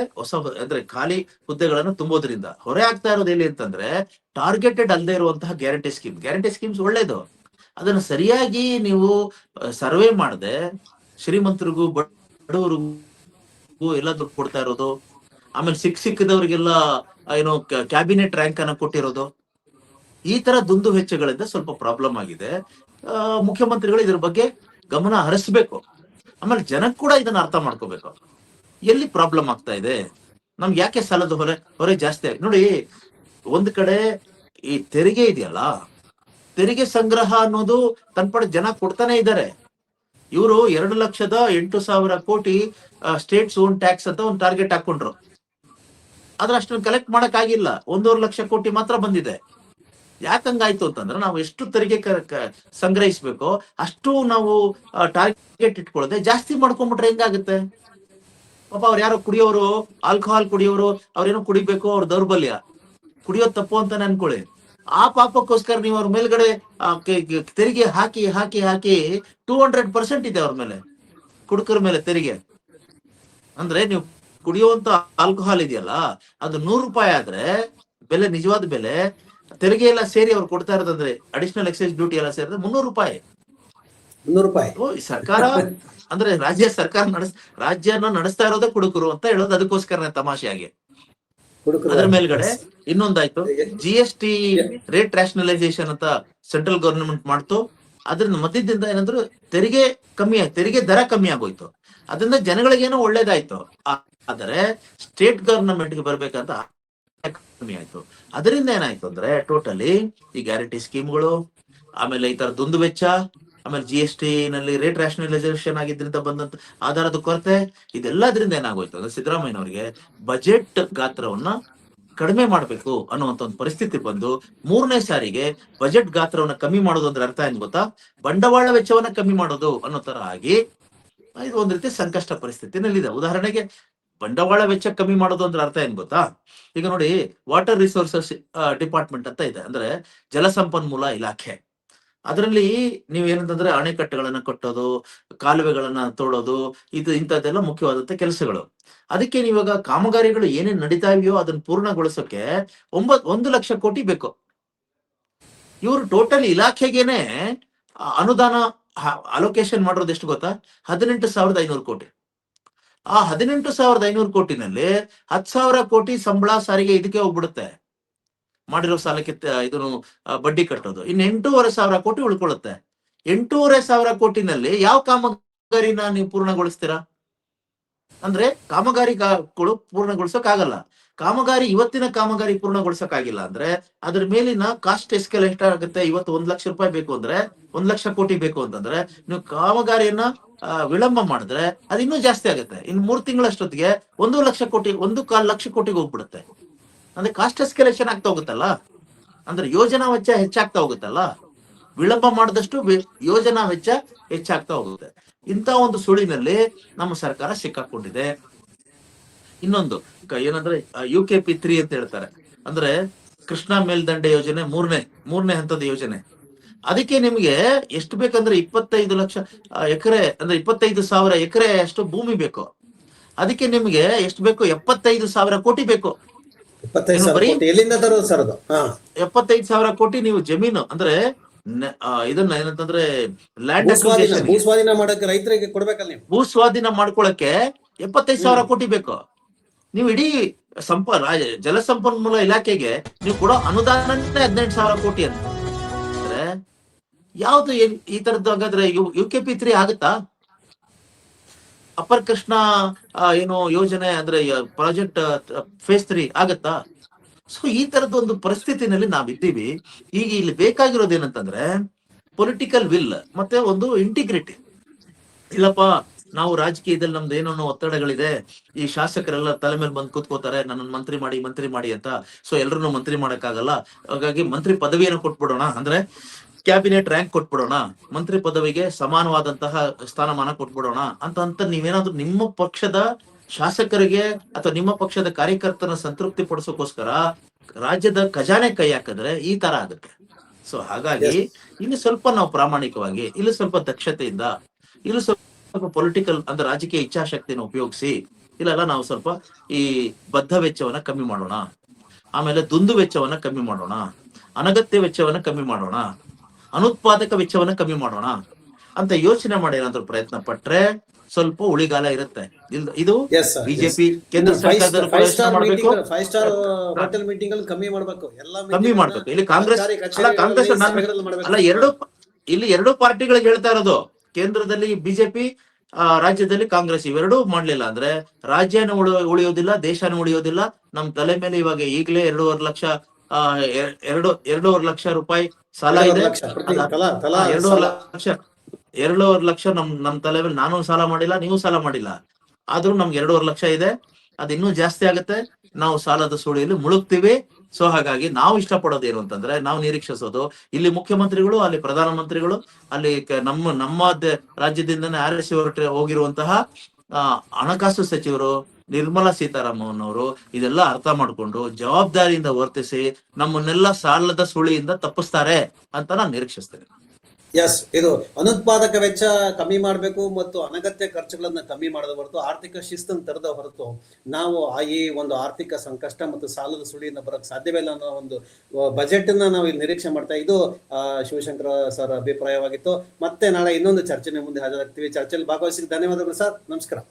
[SPEAKER 2] ಅಂದ್ರೆ ಖಾಲಿ ಹುದ್ದೆಗಳನ್ನು ತುಂಬೋದ್ರಿಂದ ಹೊರೆ ಆಗ್ತಾ ಇರೋದು ಎಲ್ಲಿ ಅಂತಂದ್ರೆ, ಟಾರ್ಗೆಟೆಡ್ ಅಲ್ಲದೆ ಇರುವಂತಹ ಗ್ಯಾರಂಟಿ ಸ್ಕೀಮ್ಸ್ ಒಳ್ಳೇದು. ಅದನ್ನ ಸರಿಯಾಗಿ ನೀವು ಸರ್ವೆ ಮಾಡದೆ ಶ್ರೀಮಂತರಿಗೂ ಬಡವರಿಗೂ ಎಲ್ಲ ದುಡ್ಡು ಕೊಡ್ತಾ ಇರೋದು, ಆಮೇಲೆ ಸಿಕ್ಕದವರಿಗೆಲ್ಲ ಏನೋ ಕ್ಯಾಬಿನೆಟ್ ರ್ಯಾಂಕ್ ಅನ್ನ ಕೊಟ್ಟಿರೋದು, ಈ ತರ ದುಂದು ವೆಚ್ಚಗಳಿಂದ ಸ್ವಲ್ಪ ಪ್ರಾಬ್ಲಮ್ ಆಗಿದೆ. ಮುಖ್ಯಮಂತ್ರಿಗಳು ಇದ್ರ ಬಗ್ಗೆ ಗಮನ ಹರಿಸ್ಬೇಕು. ಆಮೇಲೆ ಜನಕ್ಕೆ ಕೂಡ ಇದನ್ನ ಅರ್ಥ ಮಾಡ್ಕೋಬೇಕು, ಎಲ್ಲಿ ಪ್ರಾಬ್ಲಮ್ ಆಗ್ತಾ ಇದೆ, ನಮ್ಗೆ ಯಾಕೆ ಸಾಲದ ಹೊರೆ ಜಾಸ್ತಿ ಆಗಿ. ನೋಡಿ, ಒಂದ್ ಕಡೆ ಈ ತೆರಿಗೆ ಇದೆಯಲ್ಲ, ತೆರಿಗೆ ಸಂಗ್ರಹ ಅನ್ನೋದು ತನ್ಪಡ ಜನ ಕೊಡ್ತಾನೆ ಇದ್ದಾರೆ. ಇವರು 2,08,000 ಕೋಟಿ ಸ್ಟೇಟ್ಸ್ ಓನ್ ಟ್ಯಾಕ್ಸ್ ಅಂತ ಒಂದು ಟಾರ್ಗೆಟ್ ಹಾಕೊಂಡ್ರು. ಆದ್ರೆ ಅಷ್ಟನ್ನು ಕಲೆಕ್ಟ್ ಮಾಡಕ್ ಆಗಿಲ್ಲ, 1.5 ಲಕ್ಷ ಕೋಟಿ ಮಾತ್ರ ಬಂದಿದೆ. ಯಾಕಂಗಾಯ್ತು ಅಂತಂದ್ರೆ, ನಾವು ಎಷ್ಟು ತೆರಿಗೆ ಸಂಗ್ರಹಿಸ್ಬೇಕೋ ಅಷ್ಟು ನಾವು ಟಾರ್ಗೆಟ್ ಇಟ್ಕೊಳ್ಳದೆ ಜಾಸ್ತಿ ಮಾಡ್ಕೊಂಡ್ಬಿಟ್ರೆ ಹೆಂಗಾಗುತ್ತೆ? ಪಾಪ ಅವ್ರು ಯಾರೋ ಕುಡಿಯೋರು, ಆಲ್ಕೋಹಾಲ್ ಕುಡಿಯೋರು, ಅವ್ರೇನೋ ಕುಡಿಬೇಕು, ಅವ್ರ ದೌರ್ಬಲ್ಯ, ಕುಡಿಯೋದ್ ತಪ್ಪು ಅಂತಾನೆ ಅನ್ಕೊಳ್ಳಿ. ಆ ಪಾಪಕ್ಕೋಸ್ಕರ ನೀವು ಅವ್ರ ಮೇಲ್ಗಡೆ ತೆರಿಗೆ ಹಾಕಿ ಹಾಕಿ ಹಾಕಿ 200% ಇದೆ ಅವ್ರ ಮೇಲೆ, ಕುಡುಕರ ಮೇಲೆ ತೆರಿಗೆ. ಅಂದ್ರೆ ನೀವು ಕುಡಿಯುವಂತ ಆಲ್ಕೋಹಾಲ್ ಇದೆಯಲ್ಲ, ಅದು 100 ರೂಪಾಯಿ ಆದ್ರೆ ಬೆಲೆ, ನಿಜವಾದ ಬೆಲೆ, ತೆರಿಗೆ ಎಲ್ಲ ಸೇರಿ ಅವ್ರು ಕೊಡ್ತಾ ಇರೋದಂದ್ರೆ ಅಡಿಷನಲ್ ಎಕ್ಸೈಸ್ ಡ್ಯೂಟಿ ಎಲ್ಲ ಸೇರಿದ್ರೆ 300 ರೂಪಾಯಿ.
[SPEAKER 1] 300 ರೂಪಾಯಿ.
[SPEAKER 2] ಸರ್ಕಾರ ಅಂದ್ರೆ ರಾಜ್ಯನ ನಡೆಸ್ತಾ ಇರೋದೇ ಕುಡುಕರು ಅಂತ ಹೇಳೋದು ಅದಕ್ಕೋಸ್ಕರನೇ ತಮಾಷೆಯಾಗಿ. ಅದ್ರ ಮೇಲ್ಗಡೆ ಇನ್ನೊಂದಾಯ್ತು, GST ರೇಟ್ ರ್ಯಾಷನಲೈಸೇಷನ್ ಅಂತ ಸೆಂಟ್ರಲ್ ಗವರ್ನಮೆಂಟ್ ಮಾಡ್ತು. ಅದ್ರ ಮಧ್ಯದಿಂದ ಏನಂದ್ರು ತೆರಿಗೆ ದರ ಕಮ್ಮಿ ಆಗೋಯ್ತು. ಅದರಿಂದ ಜನಗಳಿಗೇನೋ ಒಳ್ಳೇದಾಯ್ತು. ಆದರೆ ಸ್ಟೇಟ್ ಗವರ್ನಮೆಂಟ್ ಗೆ ಬರ್ಬೇಕಂತ ಕಮ್ಮಿ ಆಯ್ತು. ಅದರಿಂದ ಏನಾಯ್ತು ಅಂದ್ರೆ, ಟೋಟಲಿ ಈ ಗ್ಯಾರಂಟಿ ಸ್ಕೀಮ್ಗಳು, ಆಮೇಲೆ ಈ ತರ ದುಂದು ವೆಚ್ಚ, ಆಮೇಲೆ GST ನಲ್ಲಿ ರೇಟ್ ರ್ಯಾಷನಲೈಸೇಷನ್ ಆಗಿದ್ರಿಂದ ಬಂದಂತ ಆಧಾರದ ಕೊರತೆ, ಇದೆಲ್ಲದ್ರಿಂದ ಏನಾಗೋಯ್ತು ಅಂದ್ರೆ ಸಿದ್ದರಾಮಯ್ಯನವರಿಗೆ ಬಜೆಟ್ ಗಾತ್ರವನ್ನ ಕಡಿಮೆ ಮಾಡ್ಬೇಕು ಅನ್ನುವಂತ ಒಂದು ಪರಿಸ್ಥಿತಿ ಬಂದು 3ನೇ ಸಾರಿಗೆ ಬಜೆಟ್ ಗಾತ್ರವನ್ನ ಕಮ್ಮಿ ಮಾಡೋದು ಅಂದ್ರೆ ಅರ್ಥ ಏನ್ ಗೊತ್ತಾ? ಬಂಡವಾಳ ವೆಚ್ಚವನ್ನ ಕಮ್ಮಿ ಮಾಡೋದು ಅನ್ನೋ ತರ ಆಗಿ ಇದು ಒಂದ್ ರೀತಿ ಸಂಕಷ್ಟ ಪರಿಸ್ಥಿತಿನಲ್ಲಿದೆ. ಉದಾಹರಣೆಗೆ, ಬಂಡವಾಳ ವೆಚ್ಚ ಕಮ್ಮಿ ಮಾಡೋದು ಅಂದ್ರೆ ಅರ್ಥ ಏನ್ ಗೊತ್ತಾ? ಈಗ ನೋಡಿ, ವಾಟರ್ ರಿಸೋರ್ಸಸ್ ಡಿಪಾರ್ಟ್ಮೆಂಟ್ ಅಂತ ಇದೆ, ಅಂದ್ರೆ ಜಲಸಂಪನ್ಮೂಲ ಇಲಾಖೆ. ಅದರಲ್ಲಿ ನೀವೇನಂತಂದ್ರೆ ಅಣೆಕಟ್ಟೆಗಳನ್ನ ಕಟ್ಟೋದು, ಕಾಲುವೆಗಳನ್ನ ತೋಡೋದು, ಇಂಥದ್ದೆಲ್ಲ ಮುಖ್ಯವಾದಂತ ಕೆಲಸಗಳು. ಅದಕ್ಕೆ ನೀವಾಗ ಕಾಮಗಾರಿಗಳು ಏನೇನ್ ನಡೀತಾ ಇದೆಯೋ ಅದನ್ನ ಪೂರ್ಣಗೊಳಿಸೋಕೆ 1 ಲಕ್ಷ ಕೋಟಿ ಬೇಕು. ಇವರು ಟೋಟಲ್ ಇಲಾಖೆಗೇನೆ ಅನುದಾನ ಅಲೋಕೇಶನ್ ಮಾಡಿರೋದು ಎಷ್ಟು ಗೊತ್ತಾ? 18,500 ಕೋಟಿ. ಆ 18,500 ಕೋಟಿನಲ್ಲಿ 10,000 ಕೋಟಿ ಸಂಬಳ ಸಾರಿಗೆ ಇದಕ್ಕೆ ಹೋಗ್ಬಿಡುತ್ತೆ, ಮಾಡಿರೋ ಸಾಲಕ್ಕೆ ಇದನ್ನು ಬಡ್ಡಿ ಕಟ್ಟೋದು. ಇನ್ನು 8,500 ಕೋಟಿ ಉಳ್ಕೊಳ್ಳುತ್ತೆ. 8,500 ಕೋಟಿನಲ್ಲಿ ಯಾವ ಕಾಮಗಾರಿನ ನೀವು ಪೂರ್ಣಗೊಳಿಸ್ತೀರಾ? ಅಂದ್ರೆ ಕಾಮಗಾರಿಗಳು ಪೂರ್ಣಗೊಳಿಸೋಕ್ ಆಗಲ್ಲ. ಕಾಮಗಾರಿ ಇವತ್ತಿನ ಕಾಮಗಾರಿ ಪೂರ್ಣಗೊಳಿಸಕ್ಕಾಗಿಲ್ಲ ಅಂದ್ರೆ ಅದ್ರ ಮೇಲಿನ ಕಾಸ್ಟ್ ಎಸ್ಕಲೇಟ್ ಆಗುತ್ತೆ. ಇವತ್ತು 1 ಲಕ್ಷ ರೂಪಾಯಿ ಬೇಕು ಅಂದ್ರೆ 1 ಲಕ್ಷ ಕೋಟಿ ಬೇಕು ಅಂತಂದ್ರೆ ನೀವು ಕಾಮಗಾರಿಯನ್ನ ವಿಳಂಬ ಮಾಡಿದ್ರೆ ಅದು ಇನ್ನೂ ಜಾಸ್ತಿ ಆಗುತ್ತೆ. ಇನ್ನು 3 ತಿಂಗಳಷ್ಟೊತ್ತಿಗೆ 1 ಲಕ್ಷ ಕೋಟಿ 1.25 ಲಕ್ಷ ಕೋಟಿಗೆ ಹೋಗ್ಬಿಡುತ್ತೆ. ಅಂದ್ರೆ ಕಾಸ್ಟ್ ಎಸ್ಕಲೇಷನ್ ಆಗ್ತಾ ಹೋಗುತ್ತಲ್ಲ, ಅಂದ್ರೆ ಯೋಜನಾ ವೆಚ್ಚ ಹೆಚ್ಚಾಗ್ತಾ ಹೋಗುತ್ತಲ್ಲ. ವಿಳಂಬ ಮಾಡಿದಷ್ಟು ಯೋಜನಾ ವೆಚ್ಚ ಹೆಚ್ಚಾಗ್ತಾ ಹೋಗುತ್ತೆ. ಇಂಥ ಒಂದು ಸುಳಿನಲ್ಲಿ ನಮ್ಮ ಸರ್ಕಾರ ಸಿಕ್ಕಾಕೊಂಡಿದೆ. ಇನ್ನೊಂದು ಏನಂದ್ರೆ UKP 3 ಅಂತ ಹೇಳ್ತಾರೆ, ಅಂದ್ರೆ ಕೃಷ್ಣಾ ಮೇಲ್ದಂಡೆ ಯೋಜನೆ ಮೂರನೇ ಹಂತದ ಯೋಜನೆ. ಅದಕ್ಕೆ ನಿಮ್ಗೆ ಎಷ್ಟು ಬೇಕಂದ್ರೆ 25 ಲಕ್ಷ ಎಕರೆ ಅಂದ್ರೆ 25,000 ಎಕರೆ ಅಷ್ಟು ಭೂಮಿ ಬೇಕು. ಅದಕ್ಕೆ ನಿಮ್ಗೆ ಎಷ್ಟು ಬೇಕು? 75,000 ಕೋಟಿ ಬೇಕು.
[SPEAKER 1] 25,000 ಕೋಟಿ ಎಲ್ಲಿಂದ ತರೋದು ಸರ್ ಅದು?
[SPEAKER 2] 75,000 ಕೋಟಿ ನೀವು ಜಮೀನು ಅಂದ್ರೆ ಇದನ್ನ ಏನಂತಂದ್ರೆ ಲ್ಯಾಂಡ್
[SPEAKER 1] ಭೂಸ್ವಾಧೀನ ಮಾಡಕ್ಕೆ ರೈತರಿಗೆ ಕೊಡ್ಬೇಕಲ್ಲ ನೀವು.
[SPEAKER 2] ಭೂಸ್ವಾಧೀನ ಮಾಡ್ಕೊಳಕ್ಕೆ 75,000 ಕೋಟಿ ಬೇಕು. ನೀವು ಇಡೀ ಜಲಸಂಪನ್ಮೂಲ ಇಲಾಖೆಗೆ ನೀವು ಕೊಡೋ ಅನುದಾನನೇ 18,000 ಕೋಟಿ ಅಂದ್ರೆ ಯಾವ್ದು ಈ ತರದ್ದು? ಹಾಗಾದ್ರೆ UKP 3 ಆಗುತ್ತಾ? ಅಪ್ಪರ್ ಕೃಷ್ಣ ಏನು ಯೋಜನೆ ಅಂದ್ರೆ ಪ್ರಾಜೆಕ್ಟ್ ಫೇಸ್ 3 ಆಗತ್ತಾ? ಸೊ ಈ ತರದ ಒಂದು ಪರಿಸ್ಥಿತಿನಲ್ಲಿ ನಾವಿದ್ದೀವಿ. ಈಗ ಇಲ್ಲಿ ಬೇಕಾಗಿರೋದು ಏನಂತಂದ್ರೆ ಪೊಲಿಟಿಕಲ್ ವಿಲ್ ಮತ್ತೆ ಒಂದು ಇಂಟಿಗ್ರಿಟಿ. ಇಲ್ಲಪ್ಪ, ನಾವು ರಾಜಕೀಯದಲ್ಲಿ ನಮ್ದು ಏನೋ ಒತ್ತಡಗಳಿದೆ, ಈ ಶಾಸಕರೆಲ್ಲ ತಲೆ ಮೇಲೆ ಬಂದು ಕೂತ್ಕೋತಾರೆ, ನನ್ನನ್ನು ಮಂತ್ರಿ ಮಾಡಿ ಅಂತ. ಸೊ ಎಲ್ರನ್ನೂ ಮಂತ್ರಿ ಮಾಡಕ್ಕಾಗಲ್ಲ, ಹಾಗಾಗಿ ಮಂತ್ರಿ ಪದವಿಯನ್ನು ಕೊಟ್ಬಿಡೋಣ, ಅಂದ್ರೆ ಕ್ಯಾಬಿನೆಟ್ ರ್ಯಾಂಕ್ ಕೊಟ್ಬಿಡೋಣ, ಮಂತ್ರಿ ಪದವಿಗೆ ಸಮಾನವಾದಂತಹ ಸ್ಥಾನಮಾನ ಕೊಟ್ಬಿಡೋಣ ಅಂತ ನೀವೇನಾದ್ರೂ ನಿಮ್ಮ ಪಕ್ಷದ ಶಾಸಕರಿಗೆ ಅಥವಾ ನಿಮ್ಮ ಪಕ್ಷದ ಕಾರ್ಯಕರ್ತನ ಸಂತೃಪ್ತಿ ಪಡಿಸೋಕೋಸ್ಕರ ರಾಜ್ಯದ ಖಜಾನೆ ಕೈ ಹಾಕಿದ್ರೆ ಈ ತರ ಆಗುತ್ತೆ. ಸೊ ಹಾಗಾಗಿ ಇಲ್ಲಿ ಸ್ವಲ್ಪ ನಾವು ಪ್ರಾಮಾಣಿಕವಾಗಿ, ಇಲ್ಲಿ ಸ್ವಲ್ಪ ದಕ್ಷತೆಯಿಂದ, ಇಲ್ಲಿ ಸ್ವಲ್ಪ ಪೊಲಿಟಿಕಲ್ ಅಂದ್ರೆ ರಾಜಕೀಯ ಇಚ್ಛಾಶಕ್ತಿಯನ್ನು ಉಪಯೋಗಿಸಿ ಇಲ್ಲೆಲ್ಲ ನಾವು ಸ್ವಲ್ಪ ಈ ಬದ್ಧ ವೆಚ್ಚವನ್ನ ಕಮ್ಮಿ ಮಾಡೋಣ, ಆಮೇಲೆ ದುಂದು ವೆಚ್ಚವನ್ನ ಕಮ್ಮಿ ಮಾಡೋಣ, ಅನಗತ್ಯ ವೆಚ್ಚವನ್ನ ಕಮ್ಮಿ ಮಾಡೋಣ, ಅನುತ್ಪಾದಕ ವೆಚ್ಚವನ್ನ ಕಮ್ಮಿ ಮಾಡೋಣ ಅಂತ ಯೋಚನೆ ಮಾಡಿ ಏನಾದ್ರೂ ಪ್ರಯತ್ನ ಪಟ್ರೆ ಸ್ವಲ್ಪ ಉಳಿಗಾಲ ಇರುತ್ತೆ. ಇದು ಬಿಜೆಪಿ ಕೇಂದ್ರ ಸರ್ಕಾರದಲ್ಲಿ
[SPEAKER 1] ಕಮ್ಮಿ ಮಾಡ್ಬೇಕು.
[SPEAKER 2] ಇಲ್ಲಿ ಕಾಂಗ್ರೆಸ್ ಅಲ್ಲ, ಎರಡು ಪಾರ್ಟಿಗಳಿಗೆ ಹೇಳ್ತಾ ಇರೋದು. ಕೇಂದ್ರದಲ್ಲಿ ಬಿಜೆಪಿ, ರಾಜ್ಯದಲ್ಲಿ ಕಾಂಗ್ರೆಸ್. ಇವೆರಡೂ ಮಾಡ್ಲಿಲ್ಲ ಅಂದ್ರೆ ರಾಜ್ಯನೂ ಉಳಿಯೋದಿಲ್ಲ, ದೇಶನೂ ಉಳಿಯೋದಿಲ್ಲ. ನಮ್ ತಲೆ ಮೇಲೆ ಇವಾಗ ಈಗಲೇ 2.5 ಲಕ್ಷ ರೂಪಾಯಿ ಸಾಲ ಇದೆ. 2.5 ಲಕ್ಷ ನಮ್ ತಲೆ ಮೇಲೆ, ನಾನು ಸಾಲ ಮಾಡಿಲ್ಲ, ನೀವು ಸಾಲ ಮಾಡಿಲ್ಲ, ಆದ್ರೂ ನಮ್ಗೆ 2.5 ಲಕ್ಷ ಇದೆ. ಅದು ಇನ್ನೂ ಜಾಸ್ತಿ ಆಗುತ್ತೆ. ನಾವು ಸಾಲದ ಸುಳಿಯಲ್ಲಿ ಮುಳುಗ್ತೀವಿ. ಸೊ ಹಾಗಾಗಿ ನಾವು ಇಷ್ಟಪಡೋದು ಏನು ಅಂತಂದ್ರೆ, ನಾವು ನಿರೀಕ್ಷಿಸೋದು ಇಲ್ಲಿ ಮುಖ್ಯಮಂತ್ರಿಗಳು, ಅಲ್ಲಿ ಪ್ರಧಾನಮಂತ್ರಿಗಳು, ಅಲ್ಲಿ ನಮ್ಮ ರಾಜ್ಯದಿಂದನೇ ಆರಿಸಿ ಹೋಗಿರುವಂತಹ ಹಣಕಾಸು ಸಚಿವರು ನಿರ್ಮಲಾ ಸೀತಾರಾಮನ್ ಅವರು ಇದೆಲ್ಲ ಅರ್ಥ ಮಾಡ್ಕೊಂಡು ಜವಾಬ್ದಾರಿಯಿಂದ ವರ್ತಿಸಿ ನಮ್ಮನ್ನೆಲ್ಲ ಸಾಲದ ಸುಳಿಯಿಂದ ತಪ್ಪಿಸ್ತಾರೆ ಅಂತ ನಾನು ನಿರೀಕ್ಷಿಸ್ತೇನೆ.
[SPEAKER 1] ಇದು ಅನುತ್ಪಾದಕ ವೆಚ್ಚ ಕಮ್ಮಿ ಮಾಡಬೇಕು ಮತ್ತು ಅನಗತ್ಯ ಖರ್ಚುಗಳನ್ನ ಕಮ್ಮಿ ಮಾಡೋದು ಹೊರತು ಆರ್ಥಿಕ ಶಿಸ್ತನ್ನು ತರದ ಹೊರತು ನಾವು ಈ ಒಂದು ಆರ್ಥಿಕ ಸಂಕಷ್ಟ ಮತ್ತು ಸಾಲದ ಸುಳಿಯಿಂದ ಬರೋಕ್ ಸಾಧ್ಯವಿಲ್ಲ ಅನ್ನೋ ಒಂದು ಬಜೆಟ್ ಅನ್ನ ನಾವು ಇಲ್ಲಿ ನಿರೀಕ್ಷೆ ಮಾಡ್ತಾ. ಇದು ಶಿವಶಂಕರ ಸರ್ ಅಭಿಪ್ರಾಯವಾಗಿತ್ತು. ಮತ್ತೆ ನಾಳೆ ಇನ್ನೊಂದು ಚರ್ಚೆ ಮುಂದೆ ಹಾಜರಾಗ್ತೀವಿ. ಚರ್ಚೆಯಲ್ಲಿ ಭಾಗವಹಿಸಿದ ಧನ್ಯವಾದಗಳು ಸರ್. ನಮಸ್ಕಾರ.